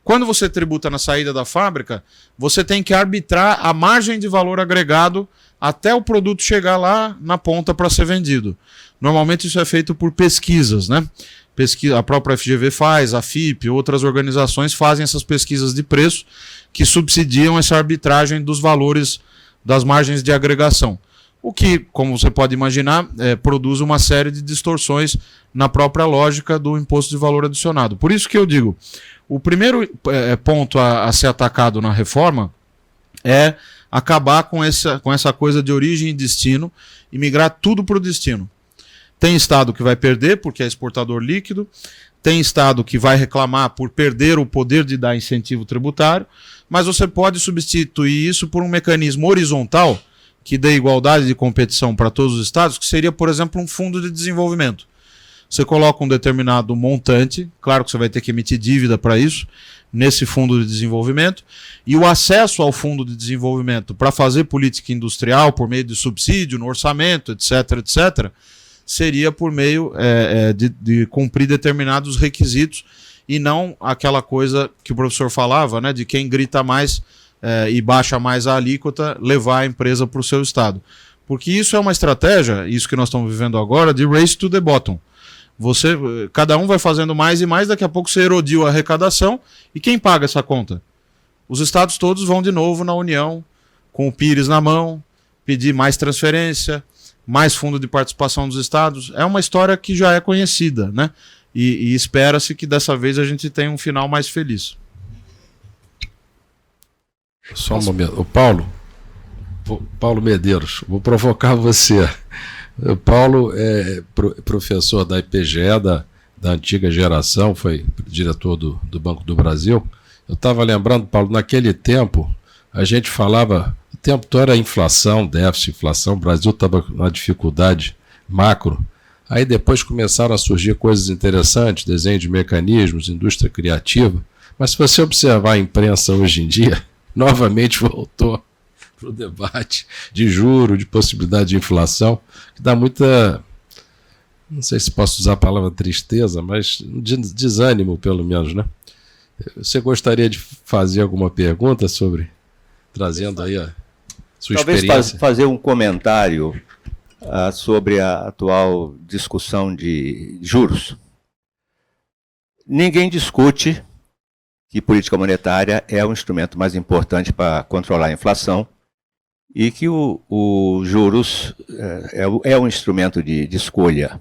Quando você tributa na saída da fábrica, você tem que arbitrar a margem de valor agregado até o produto chegar lá na ponta para ser vendido. Normalmente isso é feito por pesquisas, né? A própria FGV faz, a FIP, outras organizações fazem essas pesquisas de preço que subsidiam essa arbitragem dos valores das margens de agregação. O que, como você pode imaginar, produz uma série de distorções na própria lógica do imposto de valor adicionado. Por isso que eu digo, o primeiro ponto a ser atacado na reforma é acabar com essa coisa de origem e destino e migrar tudo para o destino. Tem estado que vai perder porque é exportador líquido, tem estado que vai reclamar por perder o poder de dar incentivo tributário, mas você pode substituir isso por um mecanismo horizontal que dê igualdade de competição para todos os estados, que seria, por exemplo, um fundo de desenvolvimento. Você coloca um determinado montante, claro que você vai ter que emitir dívida para isso, nesse fundo de desenvolvimento, e o acesso ao fundo de desenvolvimento para fazer política industrial por meio de subsídio, no orçamento, etc., etc., seria por meio de cumprir determinados requisitos e não aquela coisa que o professor falava, né, de quem grita mais e baixa mais a alíquota, levar a empresa para o seu estado. Porque isso é uma estratégia, isso que nós estamos vivendo agora, de race to the bottom. Cada um vai fazendo mais e mais, daqui a pouco você erodiu a arrecadação, e quem paga essa conta? Os estados todos vão de novo na União, com o Pires na mão, pedir mais transferência, mais fundo de participação dos estados. É uma história que já é conhecida, né? E espera-se que dessa vez a gente tenha um final mais feliz. Só um momento. O Paulo Medeiros, vou provocar você. O Paulo é professor da IPGE, da antiga geração, foi diretor do Banco do Brasil. Eu estava lembrando, Paulo, naquele tempo, a gente falava, o tempo todo era inflação, déficit, inflação, o Brasil estava numa dificuldade macro. Aí depois começaram a surgir coisas interessantes, desenho de mecanismos, indústria criativa. Mas se você observar a imprensa hoje em dia, novamente voltou para o debate de juro, de possibilidade de inflação, que dá muita, não sei se posso usar a palavra tristeza, mas desânimo pelo menos, né? Você gostaria de fazer alguma pergunta trazendo aí a sua experiência? Talvez fazer um comentário sobre a atual discussão de juros. Ninguém discute que política monetária é o instrumento mais importante para controlar a inflação e que o juros é um instrumento de escolha.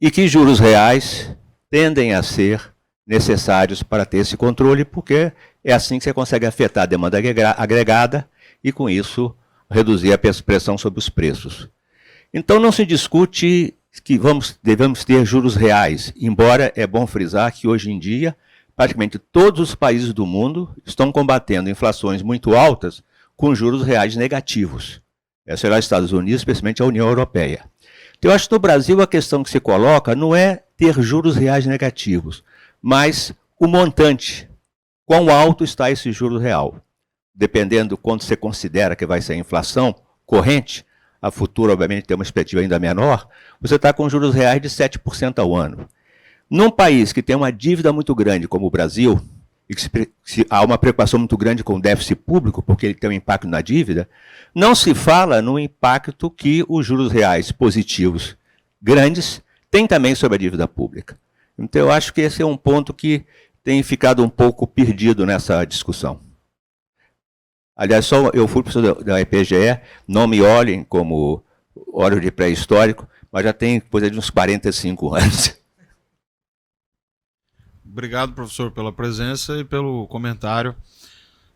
E que juros reais tendem a ser necessários para ter esse controle, porque é assim que você consegue afetar a demanda agregada e, com isso, reduzir a pressão sobre os preços. Então, não se discute que devemos ter juros reais, embora é bom frisar que, hoje em dia, praticamente todos os países do mundo estão combatendo inflações muito altas com juros reais negativos. Será os Estados Unidos, especialmente a União Europeia. Então, eu acho que no Brasil a questão que se coloca não é ter juros reais negativos, mas o montante, quão alto está esse juro real. Dependendo do quanto você considera que vai ser a inflação corrente, a futura, obviamente, tem uma perspectiva ainda menor, você está com juros reais de 7% ao ano. Num país que tem uma dívida muito grande, como o Brasil, e que há uma preocupação muito grande com o déficit público, porque ele tem um impacto na dívida, não se fala no impacto que os juros reais positivos grandes têm também sobre a dívida pública. Então, eu acho que esse é um ponto que tem ficado um pouco perdido nessa discussão. Aliás, eu fui professor da IPGE, não me olhem como olho de pré-histórico, mas já tem coisa de uns 45 anos. Obrigado, professor, pela presença e pelo comentário.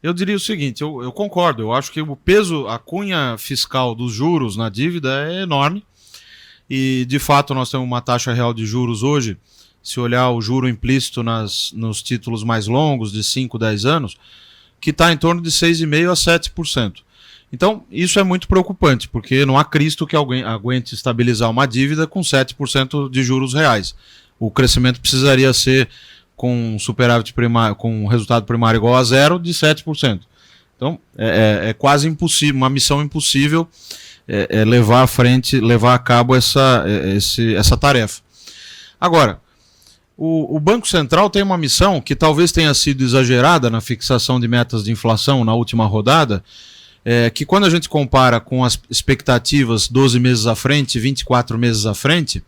Eu diria o seguinte, eu concordo, eu acho que o peso, a cunha fiscal dos juros na dívida é enorme, e, de fato, nós temos uma taxa real de juros hoje, se olhar o juro implícito nos títulos mais longos, de 5, 10 anos, que está em torno de 6,5% a 7%. Então, isso é muito preocupante, porque não há Cristo que alguém aguente estabilizar uma dívida com 7% de juros reais. O crescimento precisaria ser com superávit primário, com resultado primário igual a zero, de 7%. Então, é quase impossível, uma missão impossível levar a cabo essa tarefa. Agora, o Banco Central tem uma missão que talvez tenha sido exagerada na fixação de metas de inflação na última rodada, que quando a gente compara com as expectativas 12 meses à frente, 24 meses à frente,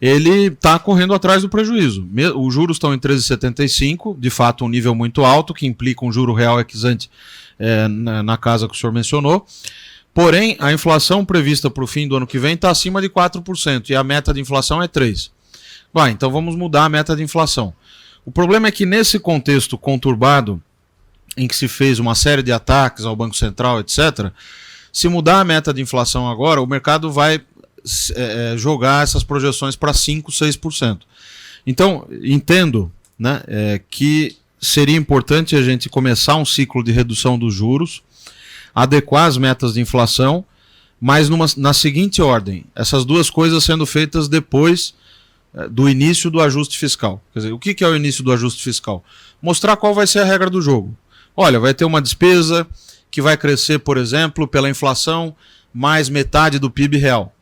ele está correndo atrás do prejuízo. Os juros estão em 13,75, de fato um nível muito alto, que implica um juro real ex-ante na casa que o senhor mencionou. Porém, a inflação prevista para o fim do ano que vem está acima de 4%, e a meta de inflação é 3%. Então vamos mudar a meta de inflação. O problema é que nesse contexto conturbado, em que se fez uma série de ataques ao Banco Central, etc., se mudar a meta de inflação agora, o mercado vai jogar essas projeções para 5%, 6%. Então, entendo, né, que seria importante a gente começar um ciclo de redução dos juros, adequar as metas de inflação, mas na seguinte ordem, essas duas coisas sendo feitas depois do início do ajuste fiscal. Quer dizer, o que é o início do ajuste fiscal? Mostrar qual vai ser a regra do jogo. Olha, vai ter uma despesa que vai crescer, por exemplo, pela inflação, mais metade do PIB real.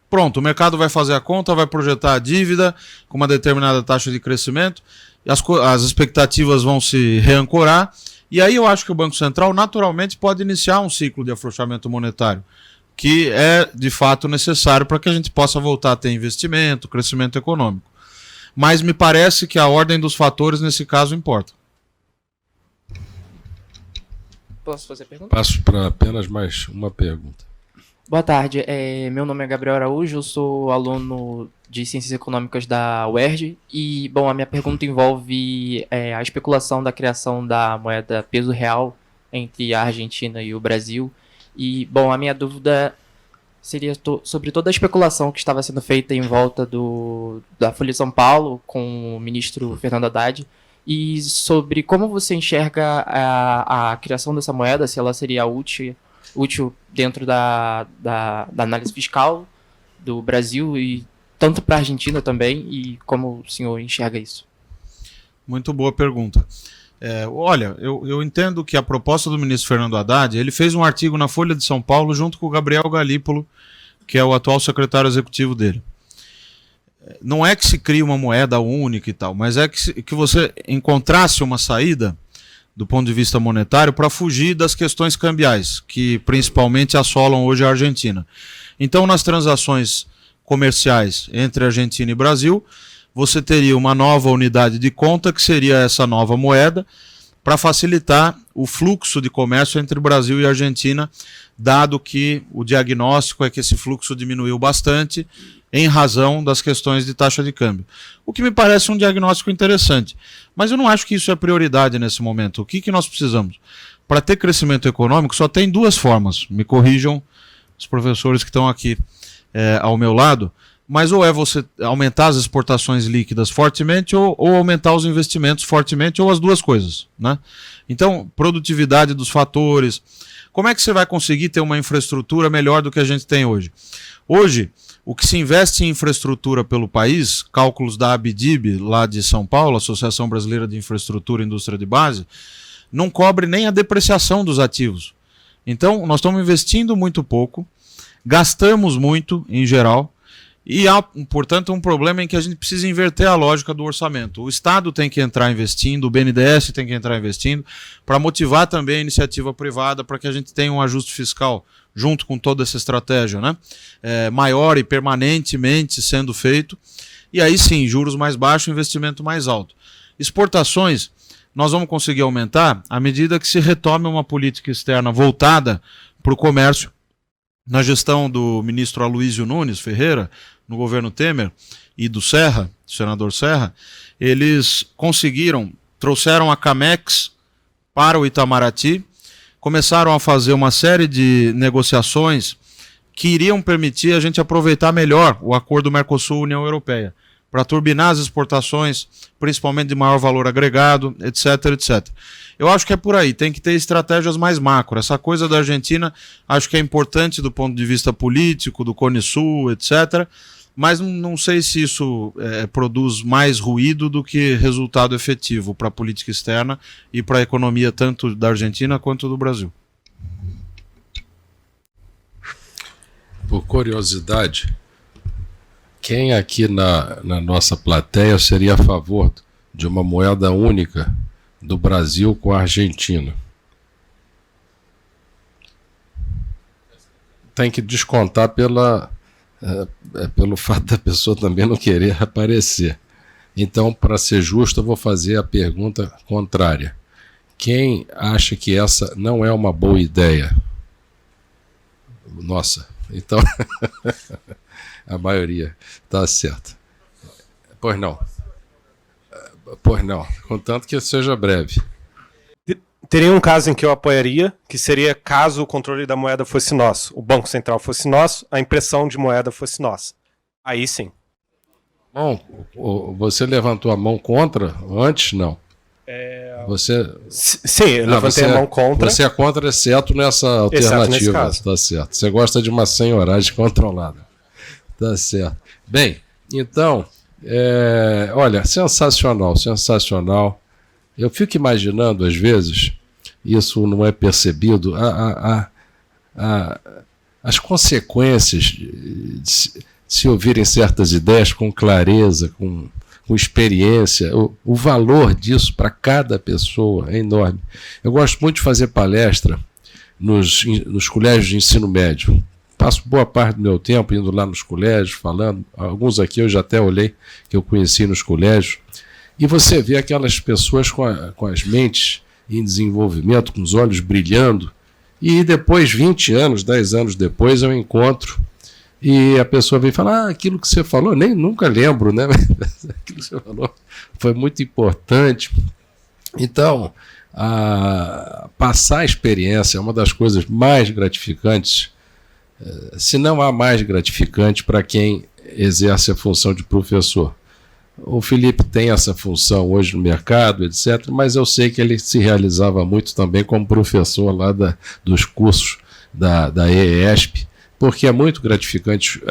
Pronto, o mercado vai fazer a conta, vai projetar a dívida com uma determinada taxa de crescimento, as expectativas vão se reancorar E aí eu acho que o Banco Central naturalmente pode iniciar um ciclo de afrouxamento monetário, que é de fato necessário para que a gente possa voltar a ter investimento, crescimento econômico. Mas me parece que a ordem dos fatores nesse caso importa. Posso fazer pergunta? Passo para apenas mais uma pergunta. Boa tarde, meu nome é Gabriel Araújo, eu sou aluno de Ciências Econômicas da UERJ e, bom, a minha pergunta envolve a especulação da criação da moeda peso real entre a Argentina e o Brasil. E, bom, a minha dúvida seria sobre toda a especulação que estava sendo feita em volta da Folha de São Paulo com o ministro Fernando Haddad e sobre como você enxerga a criação dessa moeda, se ela seria útil dentro da análise fiscal do Brasil e tanto para a Argentina também, e como o senhor enxerga isso? Muito boa pergunta. Olha, eu entendo que a proposta do ministro Fernando Haddad, ele fez um artigo na Folha de São Paulo junto com o Gabriel Galípolo, que é o atual secretário executivo dele. Não é que se crie uma moeda única e tal, mas é que você encontrasse uma saída do ponto de vista monetário para fugir das questões cambiais, que principalmente assolam hoje a Argentina. Então, nas transações comerciais entre Argentina e Brasil, você teria uma nova unidade de conta, que seria essa nova moeda, para facilitar o fluxo de comércio entre Brasil e Argentina, dado que o diagnóstico é que esse fluxo diminuiu bastante em razão das questões de taxa de câmbio. O que me parece um diagnóstico interessante. Mas eu não acho que isso é prioridade nesse momento. O que nós precisamos? Para ter crescimento econômico, só tem duas formas. Me corrijam os professores que estão aqui ao meu lado. Mas ou é você aumentar as exportações líquidas fortemente ou aumentar os investimentos fortemente, ou as duas coisas, né? Então, produtividade dos fatores. Como é que você vai conseguir ter uma infraestrutura melhor do que a gente tem hoje? Hoje, o que se investe em infraestrutura pelo país, cálculos da ABDIB, lá de São Paulo, Associação Brasileira de Infraestrutura e Indústria de Base, não cobre nem a depreciação dos ativos. Então, nós estamos investindo muito pouco, gastamos muito em geral, e há, portanto, um problema em que a gente precisa inverter a lógica do orçamento. O Estado tem que entrar investindo, o BNDES tem que entrar investindo, para motivar também a iniciativa privada, para que a gente tenha um ajuste fiscal junto com toda essa estratégia, né? Maior e permanentemente sendo feito. E aí sim, juros mais baixos, investimento mais alto. Exportações, nós vamos conseguir aumentar à medida que se retome uma política externa voltada para o comércio. Na gestão do ministro Aloysio Nunes Ferreira, no governo Temer, e do Serra, senador Serra, eles trouxeram a Camex para o Itamaraty, começaram a fazer uma série de negociações que iriam permitir a gente aproveitar melhor o acordo Mercosul-União Europeia, para turbinar as exportações, principalmente de maior valor agregado, etc, etc. Eu acho que é por aí, tem que ter estratégias mais macro. Essa coisa da Argentina, acho que é importante do ponto de vista político, do Cone Sul, etc., mas não sei se isso produz mais ruído do que resultado efetivo para a política externa e para a economia tanto da Argentina quanto do Brasil. Por curiosidade, quem aqui na nossa plateia seria a favor de uma moeda única do Brasil com a Argentina? Tem que descontar pelo fato da pessoa também não querer aparecer. Então, para ser justo, eu vou fazer a pergunta contrária. Quem acha que essa não é uma boa ideia? Nossa, então a maioria está certa. Pois não. Pois não, contanto que seja breve. Teria um caso em que eu apoiaria, que seria caso o controle da moeda fosse nosso, o Banco Central fosse nosso, a impressão de moeda fosse nossa. Aí sim. Bom, você levantou a mão contra? Antes, não. Sim, eu levantei a mão contra. Você é contra, exceto nessa alternativa. Tá certo. Você gosta de uma senhoragem controlada. Tá certo. Bem, então, olha, sensacional, sensacional. Eu fico imaginando, às vezes, isso não é percebido, as consequências de se ouvirem certas ideias com clareza, com com experiência. O valor disso para cada pessoa é enorme. Eu gosto muito de fazer palestra nos colégios de ensino médio. Passo boa parte do meu tempo indo lá nos colégios, falando. Alguns aqui eu já até olhei, que eu conheci nos colégios. E você vê aquelas pessoas com as mentes em desenvolvimento, com os olhos brilhando. E depois, 20 anos, 10 anos depois, eu encontro e a pessoa vem falar, aquilo que você falou, nunca lembro, né? Aquilo que você falou foi muito importante. Então, passar a experiência é uma das coisas mais gratificantes, se não a mais gratificante para quem exerce a função de professor. O Felipe tem essa função hoje no mercado, etc., mas eu sei que ele se realizava muito também como professor lá dos cursos da EESP, porque é muito gratificante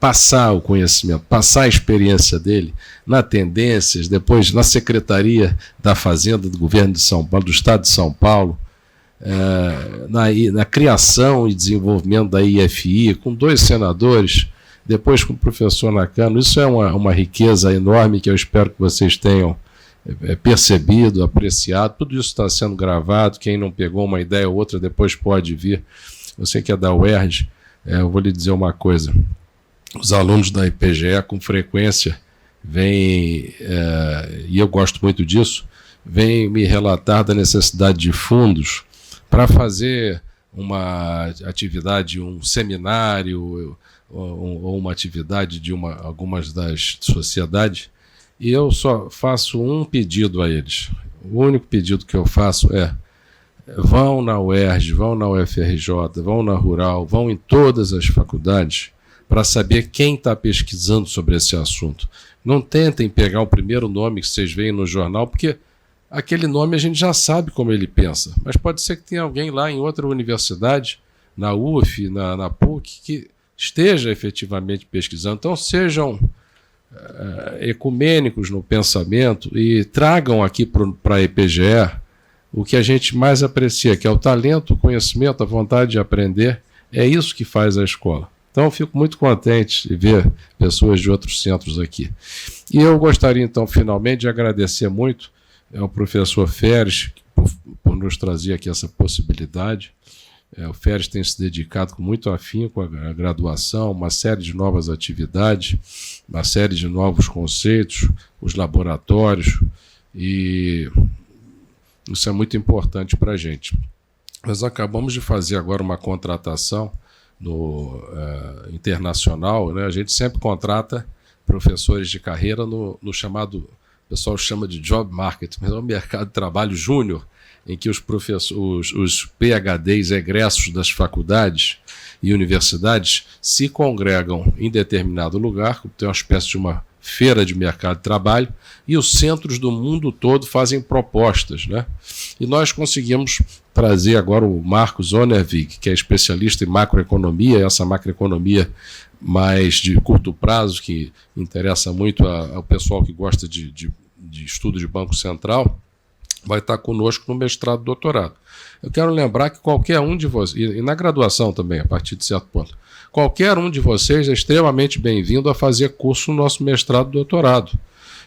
passar o conhecimento, passar a experiência dele na Tendências, depois na Secretaria da Fazenda do Governo de São Paulo, do Estado de São Paulo, na criação e desenvolvimento da IFI, com 2 senadores, depois com o professor Nakano. Isso é uma riqueza enorme que eu espero que vocês tenham percebido, apreciado. Tudo isso está sendo gravado. Quem não pegou uma ideia ou outra depois pode vir. Você que é da UERJ, eu vou lhe dizer uma coisa. Os alunos da IPGE com frequência vêm, e eu gosto muito disso, vêm me relatar da necessidade de fundos para fazer uma atividade, um seminário ou uma atividade de algumas das sociedades, e eu só faço um pedido a eles. O único pedido que eu faço é: vão na UERJ, vão na UFRJ, vão na Rural, vão em todas as faculdades para saber quem está pesquisando sobre esse assunto. Não tentem pegar o primeiro nome que vocês veem no jornal, porque aquele nome a gente já sabe como ele pensa, mas pode ser que tenha alguém lá em outra universidade, na UF, na PUC, que esteja efetivamente pesquisando. Então sejam ecumênicos no pensamento e tragam aqui para a EPGE o que a gente mais aprecia, que é o talento, o conhecimento, a vontade de aprender. É isso que faz a escola. Então eu fico muito contente de ver pessoas de outros centros aqui. E eu gostaria então finalmente de agradecer muito ao professor Feres por nos trazer aqui essa possibilidade. O Feres tem se dedicado com muito afinco à graduação, uma série de novas atividades, uma série de novos conceitos, os laboratórios, e isso é muito importante para a gente. Nós acabamos de fazer agora uma contratação internacional, né? A gente sempre contrata professores de carreira no chamado, o pessoal chama de job market, mas é um mercado de trabalho júnior, em que os PhDs egressos das faculdades e universidades se congregam em determinado lugar, tem uma espécie de uma feira de mercado de trabalho, e os centros do mundo todo fazem propostas, né? E nós conseguimos trazer agora o Marcos Onervig, que é especialista em macroeconomia, essa macroeconomia mais de curto prazo, que interessa muito ao pessoal que gosta de estudo de Banco Central, vai estar conosco no mestrado e doutorado. Eu quero lembrar que qualquer um de vocês, e na graduação também, a partir de certo ponto, qualquer um de vocês é extremamente bem-vindo a fazer curso no nosso mestrado e doutorado.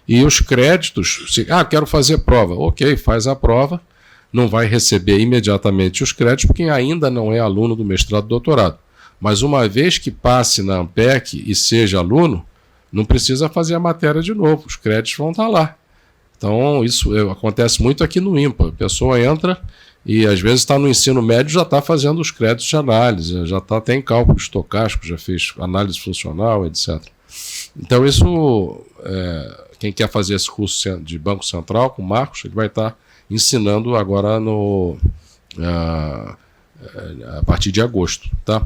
E os créditos, quero fazer prova. Ok, faz a prova, não vai receber imediatamente os créditos, porque ainda não é aluno do mestrado e doutorado. Mas uma vez que passe na ANPEC e seja aluno, não precisa fazer a matéria de novo, os créditos vão estar lá. Então, isso acontece muito aqui no IMPA. A pessoa entra e, às vezes, está no ensino médio, já está fazendo os créditos de análise, já está até em cálculo estocástico, já fez análise funcional, etc. Então, isso, quem quer fazer esse curso de Banco Central com o Marcos, ele vai estar ensinando agora a partir de agosto, tá?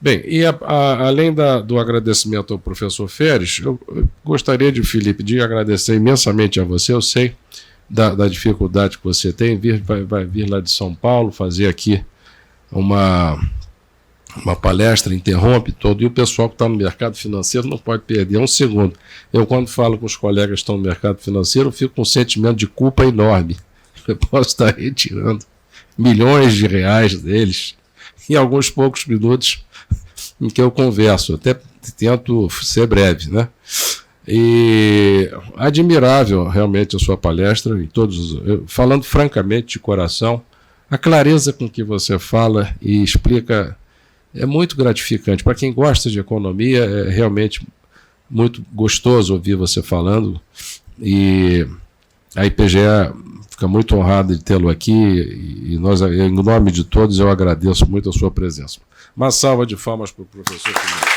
Bem, e além do agradecimento ao professor Feres, eu gostaria Felipe, de agradecer imensamente a você. Eu sei da dificuldade que você tem, vai vir lá de São Paulo fazer aqui uma palestra, interrompe todo, e o pessoal que está no mercado financeiro não pode perder um segundo. Eu, quando falo com os colegas que estão no mercado financeiro, eu fico com um sentimento de culpa enorme. Eu posso estar retirando milhões de reais deles em alguns poucos minutos em que eu converso. Até tento ser breve, né? E admirável realmente a sua palestra, falando francamente de coração, a clareza com que você fala e explica é muito gratificante. Para quem gosta de economia, é realmente muito gostoso ouvir você falando, e a IPGE fica muito honrada de tê-lo aqui, e nós, em nome de todos, eu agradeço muito a sua presença. Uma salva de palmas para o professor Felipe.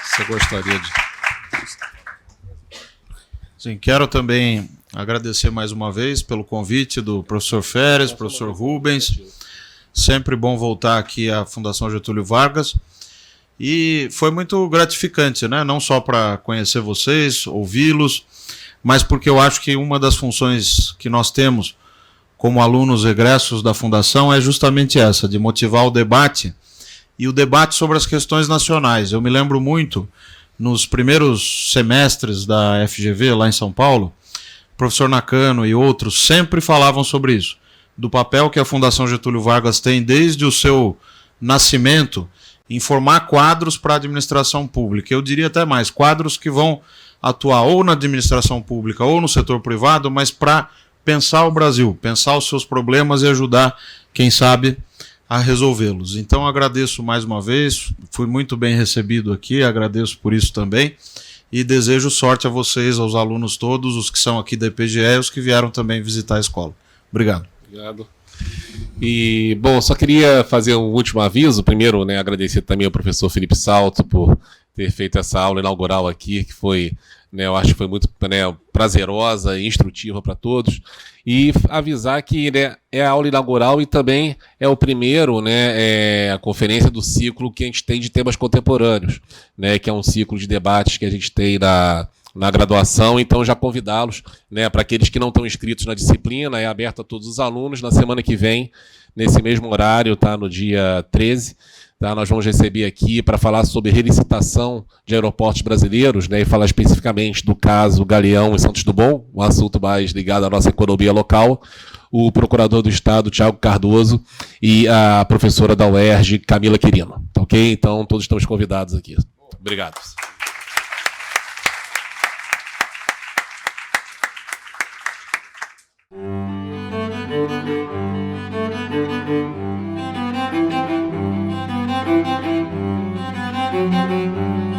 Você gostaria de... Sim, quero também agradecer mais uma vez pelo convite do professor Feres, professor Rubens. Sempre bom voltar aqui à Fundação Getúlio Vargas. E foi muito gratificante, né? Não só para conhecer vocês, ouvi-los, mas porque eu acho que uma das funções que nós temos como alunos egressos da Fundação é justamente essa, de motivar o debate, e o debate sobre as questões nacionais. Eu me lembro muito, nos primeiros semestres da FGV, lá em São Paulo, o professor Nakano e outros sempre falavam sobre isso, do papel que a Fundação Getúlio Vargas tem desde o seu nascimento em formar quadros para a administração pública. Eu diria até mais, quadros que vão atuar ou na administração pública ou no setor privado, mas para pensar o Brasil, pensar os seus problemas e ajudar, quem sabe, a resolvê-los. Então agradeço mais uma vez, fui muito bem recebido aqui, agradeço por isso também, e desejo sorte a vocês, aos alunos todos, os que são aqui da IPGE e os que vieram também visitar a escola. Obrigado. Obrigado. E, bom, só queria fazer um último aviso. Primeiro, né, agradecer também ao professor Felipe Salto por ter feito essa aula inaugural aqui, que foi, né, eu acho que foi muito, né, prazerosa e instrutiva para todos. E avisar que, né, é a aula inaugural e também é o primeiro, né, a conferência do ciclo que a gente tem de temas contemporâneos, né, que é um ciclo de debates que a gente tem na graduação. Então já convidá-los, né, para aqueles que não estão inscritos na disciplina, é aberto a todos os alunos. Na semana que vem, nesse mesmo horário, tá, no dia 13, tá, nós vamos receber aqui para falar sobre relicitação de aeroportos brasileiros, né, e falar especificamente do caso Galeão e Santos Dumont, um assunto mais ligado à nossa economia local, o procurador do Estado, Tiago Cardoso, e a professora da UERJ, Camila Quirino. Tá, ok? Então todos estamos convidados aqui. Obrigado. Música